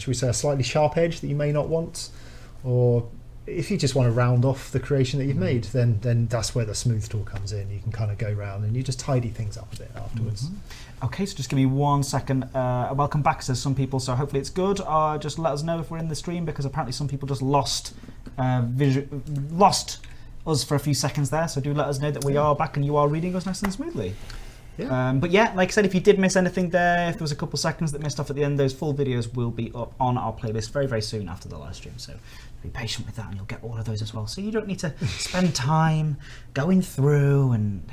B: we say a slightly sharp edge that you may not want, or if you just want to round off the creation that you've made, then that's where the smooth tool comes in. You can kind of go around and you just tidy things up a bit afterwards.
A: Okay, so just give me 1 second. Welcome back, says some people, so hopefully it's good. Just let us know if we're in the stream, because apparently some people just lost us for a few seconds there, so do let us know that we are back and you are reading us nice and smoothly. Yeah. But yeah, like I said, if you did miss anything there, if there was a couple seconds that missed off at the end, those full videos will be up on our playlist very, very soon after the live stream. So be patient with that and you'll get all of those as well. So you don't need to spend time going through and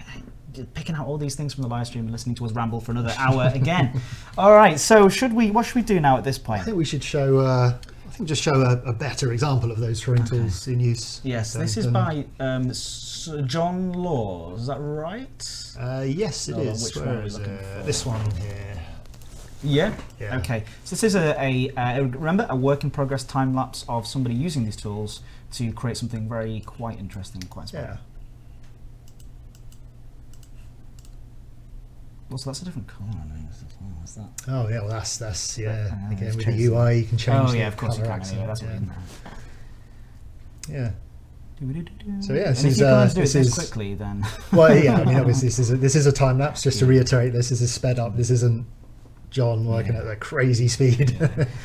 A: picking out all these things from the live stream and listening to us ramble for another hour again. All right, so what should we do now at this point?
B: I think we should show just show a better example of those terrain tools in use.
A: Yes, this is by John Law, is that right?
B: Yes, it is. Where is it? This one here.
A: Yeah? Okay. So this is remember, a work in progress time lapse of somebody using these tools to create something quite interesting, quite special. Well, so that's a different colour. What's that?
B: Oh yeah, well that's again with the UI you can change.
A: Oh yeah, of course you can. Anyway, that's what in
B: there.
A: there.
B: Yeah. So yeah,
A: this is quickly then.
B: Well, yeah, I mean obviously this is a time lapse. Just to reiterate, this is sped up. This isn't John working at a crazy speed.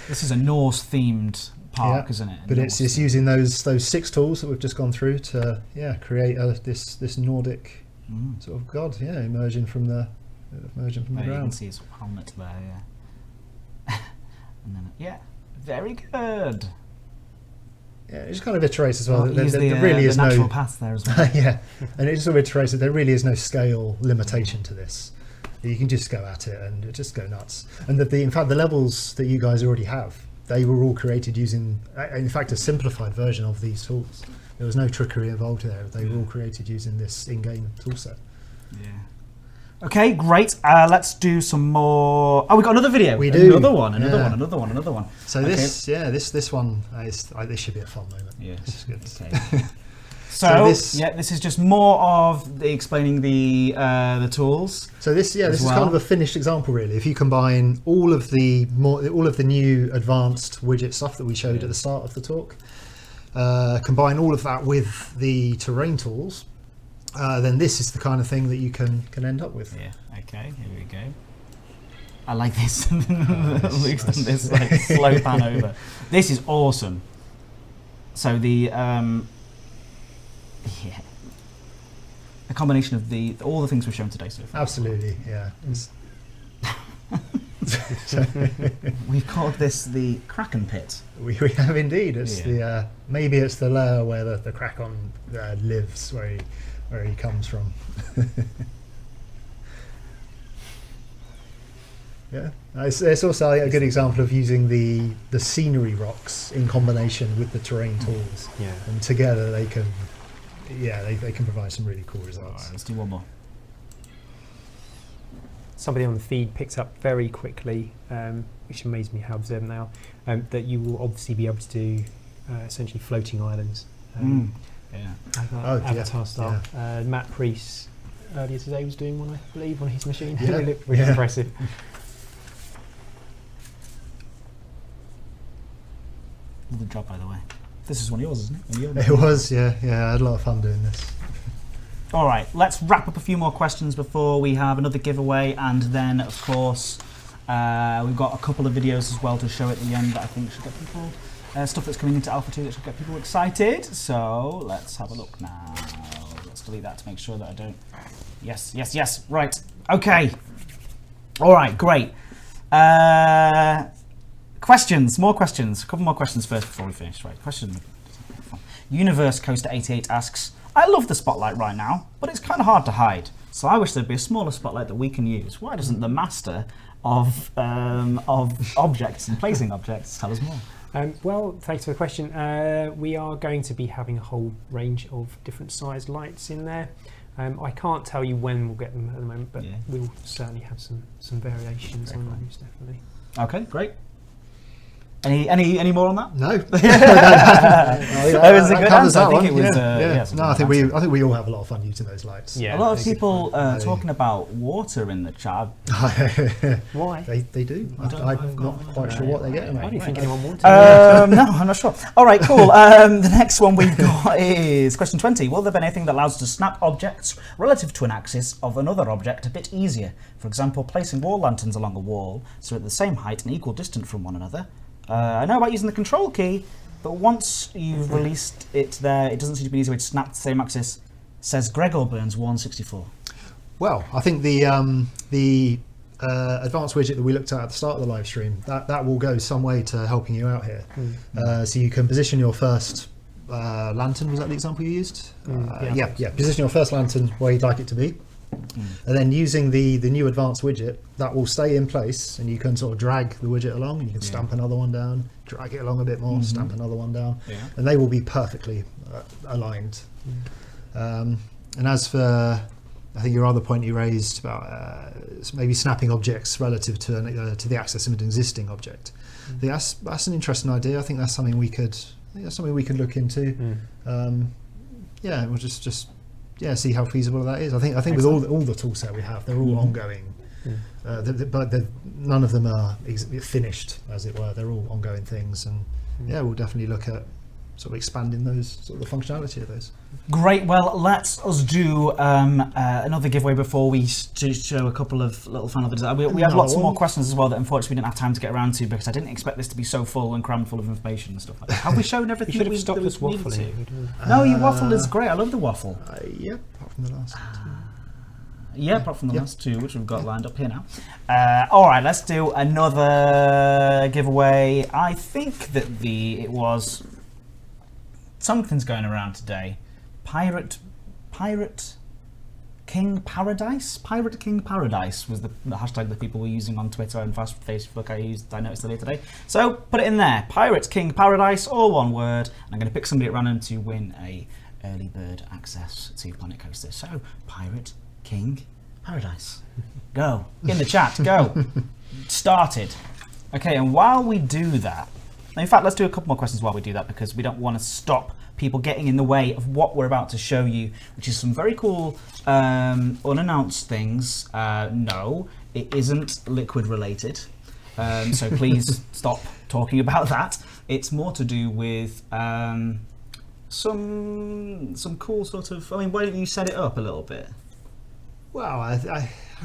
A: This is a Norse themed park, isn't it?
B: But it's using those 6 tools that we've just gone through to create this Nordic sort of god, emerging from the
A: You can
B: ground.
A: see his helmet there, and then, very good.
B: Yeah, it just kind of iterates as well.
A: Well, use
B: there really is
A: natural
B: no
A: path there as well.
B: yeah, and it just sort of iterates that there really is no scale limitation to this. You can just go at it and just go nuts. And in fact, the levels that you guys already have, they were all created using, in fact, a simplified version of these tools. There was no trickery involved there. They were all created using this in-game toolset.
A: Yeah. Okay, great. Let's do some more. Oh, we got another video.
B: We do.
A: Another one. Another one.
B: So
A: okay.
B: this one this should be a fun moment.
A: Yeah.
B: This is good.
A: Okay. So this is just more of explaining the tools.
B: So this is kind of a finished example, really. If you combine all of the new advanced widget stuff that we showed at the start of the talk, combine all of that with the terrain tools, then this is the kind of thing that you can end up with.
A: Yeah. Okay. Here we go. I like this. Luke's done this like slow pan over. This is awesome. So the a combination of all the things we've shown today so far.
B: Absolutely, yeah.
A: We've called this the Kraken Pit.
B: We have indeed. It's maybe it's the layer where the Kraken lives, where he comes from. Yeah, it's also a good example of using the scenery rocks in combination with the terrain tools.
C: Yeah,
B: and together they can provide some really cool results.
A: All right, let's do one more.
C: Somebody on the feed picks up very quickly, which amazes me how observant they are, that you will obviously be able to do essentially floating islands. Avatar style.
B: Yeah.
C: Matt Priest earlier today was doing one, I believe, on his machine.
B: Yeah.
C: It looked really impressive.
A: Good job, by the way. This is one of yours, isn't it?
B: It was, yeah. I had a lot of fun doing this.
A: All right, let's wrap up a few more questions before we have another giveaway, and then, of course, we've got a couple of videos as well to show at the end that I think should get people stuff that's coming into Alpha 2 that should get people excited. So let's have a look now. Let's delete that to make sure that I don't. Yes. Right. Okay. All right. Great. Questions. More questions. A couple more questions first before we finish. Right. Question. Universe Coaster 88 asks, I love the spotlight right now, but it's kind of hard to hide. So I wish there'd be a smaller spotlight that we can use. Why doesn't the master of objects and placing objects tell us more?
C: Well, thanks for the question. We are going to be having a whole range of different sized lights in there. I can't tell you when we'll get them at the moment, but we'll certainly have some variations on those, definitely.
A: Okay, great. Any more on that?
B: No.
A: That was a good answer. I think it was.
B: No, I think we all have a lot of fun using those lights.
A: Yeah, a lot of people talking about water in the chat.
C: Why?
B: They do. I'm not quite sure what they're getting at.
C: Why do you think anyone wants
A: No, I'm not sure. All right, cool. The next one we've got is question 20. Will there be anything that allows us to snap objects relative to an axis of another object a bit easier? For example, placing wall lanterns along a wall so at the same height and equal distance from one another. I know about using the control key, but once you've released it there, it doesn't seem to be an easy way to snap the same axis, says Gregor Burns 164.
B: Well, I think the advanced widget that we looked at the start of the live stream, that will go some way to helping you out here. So you can position your first lantern, was that the example you used? Position your first lantern where you'd like it to be. And then using the new advanced widget, that will stay in place and you can sort of drag the widget along and you can stamp another one down, drag it along a bit more, stamp another one down, and they will be perfectly aligned. And as for, I think your other point you raised about maybe snapping objects relative to the axis of an existing object, I think that's an interesting idea. I think that's something we could look into. We'll just see how feasible that is. I think with all the tool set we have, they're all ongoing, but none of them are finished, as it were. They're all ongoing things, and we'll definitely look at sort of expanding those, sort of the functionality of those.
A: Great. Well, let's do another giveaway before we show a couple of little final videos. We have lots of more questions as well that unfortunately we didn't have time to get around to because I didn't expect this to be so full and crammed full of information and stuff like that. Have we shown everything?
C: You should have stopped us waffling.
A: No, your waffle is great. I love the waffle.
B: Apart from the last.
A: Yeah, apart from the last two, which we've got lined up here now. All right, let's do another giveaway. I think that it was something's going around today. Pirate King Paradise? Pirate King Paradise was the hashtag that people were using on Twitter and Facebook. I noticed earlier today. So put it in there. Pirate King Paradise, all one word. And I'm going to pick somebody at random to win a early bird access to Planet Coaster. So Pirate King Paradise. Go. In the chat. Go. Started. Okay, and while we do that, in fact, let's do a couple more questions while we do that, because we don't want to stop people getting in the way of what we're about to show you, which is some very cool unannounced things. No, it isn't liquid related, so please stop talking about that. It's more to do with some cool sort of. I mean, why don't you set it up a little bit?
B: Well, how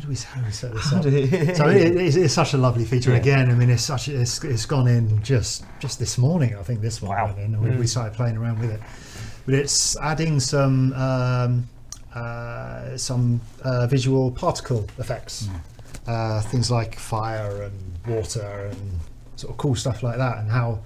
B: do we set this up? So it's such a lovely feature. Yeah. Again, I mean, it's gone in just this morning. I think this one, wow. And we started playing around with it. But it's adding some visual particle effects, things like fire and water and sort of cool stuff like that, and how.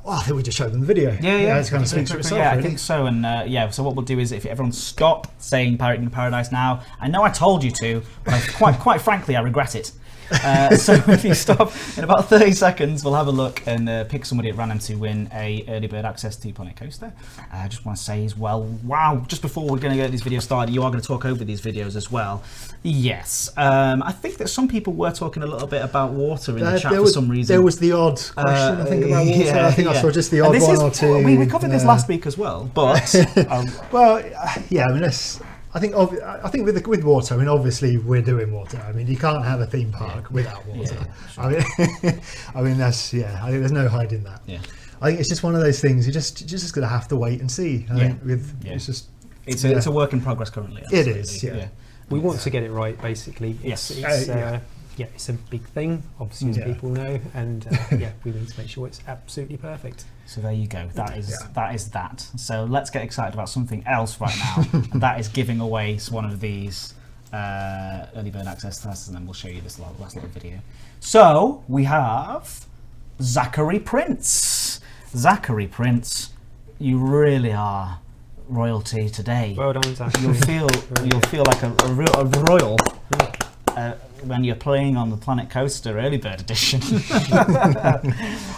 B: Well, I think we just showed them the video. Yeah, it's kind of speaks for itself.
A: Yeah,
B: really.
A: I think so. And so what we'll do is, if everyone stop saying Pirate King Paradise now. I know I told you to, but quite frankly, I regret it. So if you stop in about 30 seconds, we'll have a look and pick somebody at random to win a early bird access to Planet Coaster. I just want to say as well, wow, just before we're going to get these videos started, you are going to talk over these videos as well. Yes, I think that some people were talking a little bit about water in the chat for some reason.
B: There was the odd question, I think, about water. Yeah, I think I saw just the odd one or two.
A: We covered this last week as well, but...
B: well, yeah, I mean, I think with water, I mean, obviously we're doing water. I mean, you can't have a theme park without water. Yeah, sure. I mean, I think there's no hiding that. Yeah. I think it's just one of those things. You're just going to have to wait and see. I think
A: it's a work in progress currently.
B: Absolutely. It is. Yeah.
C: We want to get it right, basically. Yes. It's a big thing, obviously, as people know, and we need to make sure it's absolutely perfect.
A: So there you go. That is that. So let's get excited about something else right now. And that is giving away one of these early bird access tests, and then we'll show you this last little video. So we have Zachary Prince. Zachary Prince, you really are royalty today.
C: Well done, Zach.
A: You'll feel like a royal. When you're playing on the Planet Coaster Early Bird Edition.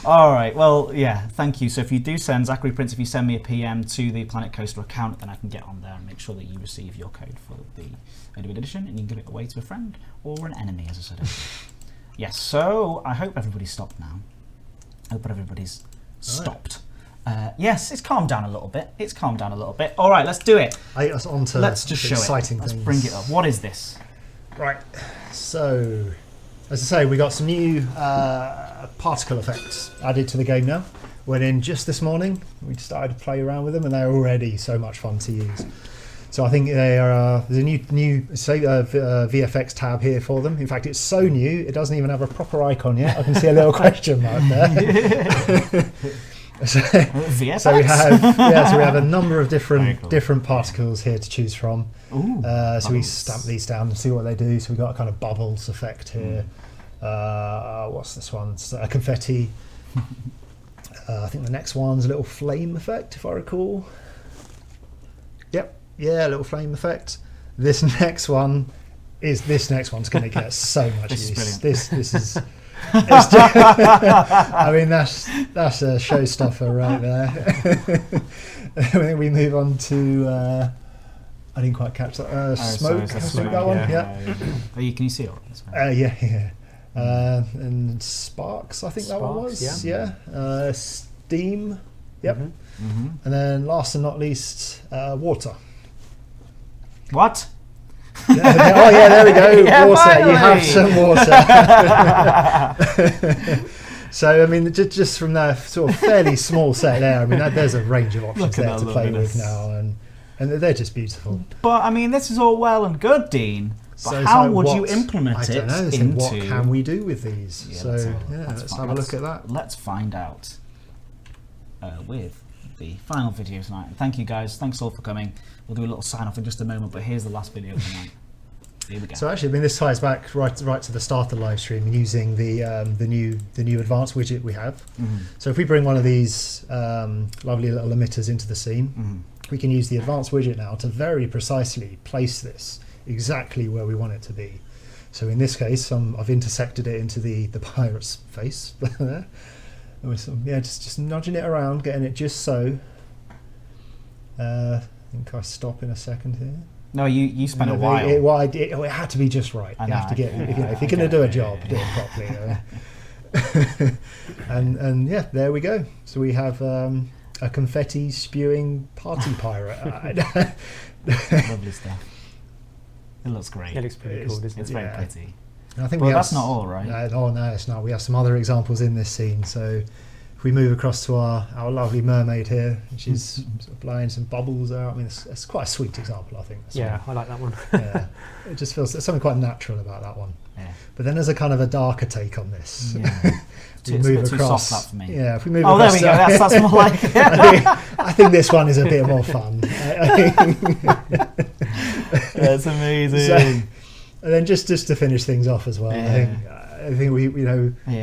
A: All right, well, yeah, thank you. So if you do send, Zachary Prince, if you send me a PM to the Planet Coaster account, then I can get on there and make sure that you receive your code for the Early Bird Edition, and you can give it away to a friend or an enemy, as I said earlier. Yes, so I hope everybody's stopped now. I hope everybody's stopped. Yes, it's calmed down a little bit. All right, let's do it.
B: Let's just show it.
A: Let's bring it up. What is this?
B: Right, so as I say, we got some new particle effects added to the game now. Went in just this morning. We started to play around with them, and they're already so much fun to use. So I think they are. There's a new VFX tab here for them. In fact, it's so new it doesn't even have a proper icon yet. I can see a little question mark there. So we have a number of different particles here to choose from.
A: Ooh,
B: so we stamp these down and see what they do. So we've got a kind of bubbles effect here. What's this one? It's confetti. I think the next one's a little flame effect, if I recall. Yep, yeah, a little flame effect. This next one's going to get so much use. This is. I mean, that's a showstopper right there. We move on to. I didn't quite catch that. Smoke. That one. Yeah.
A: Can you see it?
B: Yeah. And sparks. I think that one was. Yeah. Steam. Yep. Mm-hmm. And then last and not least, water.
A: What?
B: Oh yeah, there we go.
A: Yeah,
B: water.
A: finally.
B: You have some water. So I mean, just from that sort of fairly small set there, I mean, there's a range of options there to play with now, and they're just beautiful.
A: But I mean, this is all well and good, Dean. But how would you implement it into?
B: What can we do with these?
A: Yeah,
B: let's have a look at that.
A: Let's find out with the final video tonight. And thank you guys. Thanks all for coming. We'll do a little sign off in just a moment, but here's the last video tonight. Here we go.
B: So actually, I mean, this ties back right to the start of the live stream using the new advanced widget we have. So if we bring one of these lovely little emitters into the scene, we can use the advanced widget now to very precisely place this exactly where we want it to be. So in this case, I've intersected it into the pirate's face there. Just nudging it around, getting it just so. I think I stop in a second here.
A: No, you spent a while.
B: It had to be just right.
A: I
B: You have to get if you're going to do a job, do it properly. And yeah, there we go. So we have a confetti spewing party pirate.
A: Lovely stuff. It looks great.
C: It looks pretty cool, doesn't it?
A: It's very pretty.
B: And I think
A: Well, that's not all, right?
B: No, it's not. We have some other examples in this scene. So if we move across to our lovely mermaid here, she's sort of blowing some bubbles out. I mean, it's quite a sweet example, I think.
C: Yeah, I like that one.
B: Yeah, it just feels there's something quite natural about that one.
A: Yeah.
B: But then there's a kind of a darker take on this.
A: Yeah.
B: We
A: It's a
B: move
A: bit
B: across.
A: too soft, that for me.
B: Yeah, if we move
A: Oh, there
B: across.
A: we go. That's more like it.
B: I think this one is a bit more fun.
A: That's amazing.
B: So, and then just to finish things off as well, I think we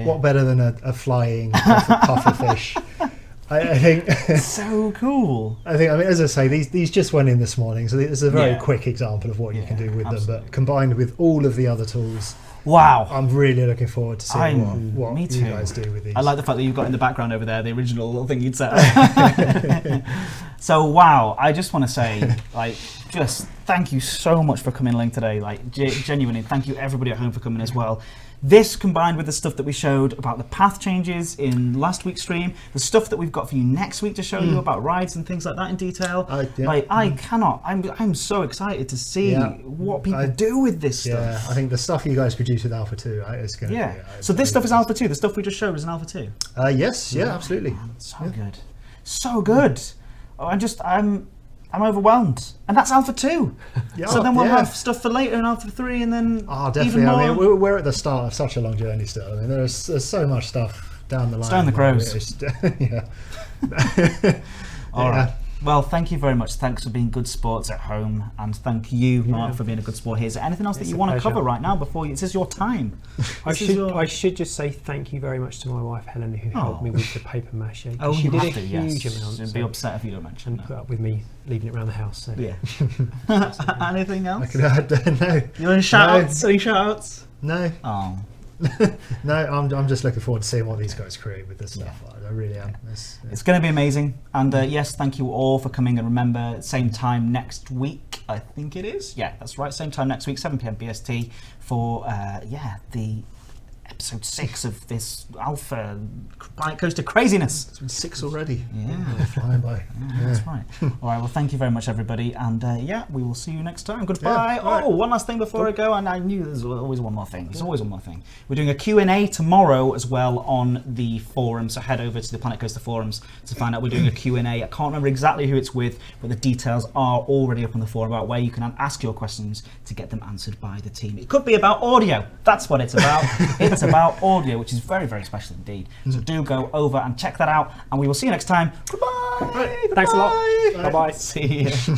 B: what better than a flying puffer fish. I think
A: So cool.
B: I mean, as I say, these just went in this morning, so this is a very
A: Yeah.
B: quick example of what you can do with
A: absolutely.
B: them. But combined with all of the other tools,
A: Wow.
B: I'm really looking forward to seeing what
A: me
B: you
A: too.
B: guys do with these.
A: I like the fact that you've got in the background over there the original little thing you'd set up. So wow, I just want to say, just thank you so much for coming along today. Genuinely, thank you everybody at home for coming as well. This combined with the stuff that we showed about the path changes in last week's stream, the stuff that we've got for you next week to show you about rides and things like that in detail. I'm so excited to see what people do with this stuff.
B: Yeah, I think the stuff you guys produce with Alpha 2 is going to be...
A: So this stuff is Alpha 2. The stuff we just showed is an Alpha 2.
B: Yes, absolutely.
A: So good. So good. I'm overwhelmed. And that's Alpha 2. So then we'll have stuff for later in Alpha 3 and then
B: definitely.
A: even more.
B: I mean, we're at the start of such a long journey still. I mean, there's so much stuff down the line.
A: Stone the crows.
B: Yeah.
A: All right. Well, thank you very much. Thanks for being good sports at home, and thank you, Mark, for being a good sport here. Is there anything else that you want to cover right now before you? This is your time.
C: I should just say thank you very much to my wife Helen, who helped me with the paper mache.
A: Oh,
C: she
A: you
C: did
A: have
C: a
A: to,
C: huge
A: yes.
C: amount.
A: I'd be upset if you don't mention
C: and
A: that.
C: put up with me leaving it around the house. So.
A: Yeah. Anything else?
B: No.
A: You want to shout outs? Any shout outs?
B: No.
A: Oh.
B: No, I'm just looking forward to seeing what these guys create with this stuff. I really am.
A: It's going to be amazing. And yes, thank you all for coming. And remember, same time next week, I think it is. Yeah, that's right. Same time next week, 7 p.m. BST for the episode 6 of this Alpha Coaster Craziness.
B: It's been 6 already.
A: Yeah.
B: Flying by.
A: That's right. All right, well, thank you very much, everybody. And we will see you next time. Goodbye.
B: Yeah,
A: one last thing before I go. And I knew there's always one more thing. There's always one more thing. We're doing a Q&A tomorrow as well on the forum. So head over to the Planet Coaster forums to find out we're doing a Q&A. I can't remember exactly who it's with, but the details are already up on the forum about where you can ask your questions to get them answered by the team. It could be about audio. That's what it's about. It's about audio, which is very, very special indeed. So do go over and check that out, and we will see you next time. Goodbye.
C: Thanks a lot. Bye bye.
A: See you.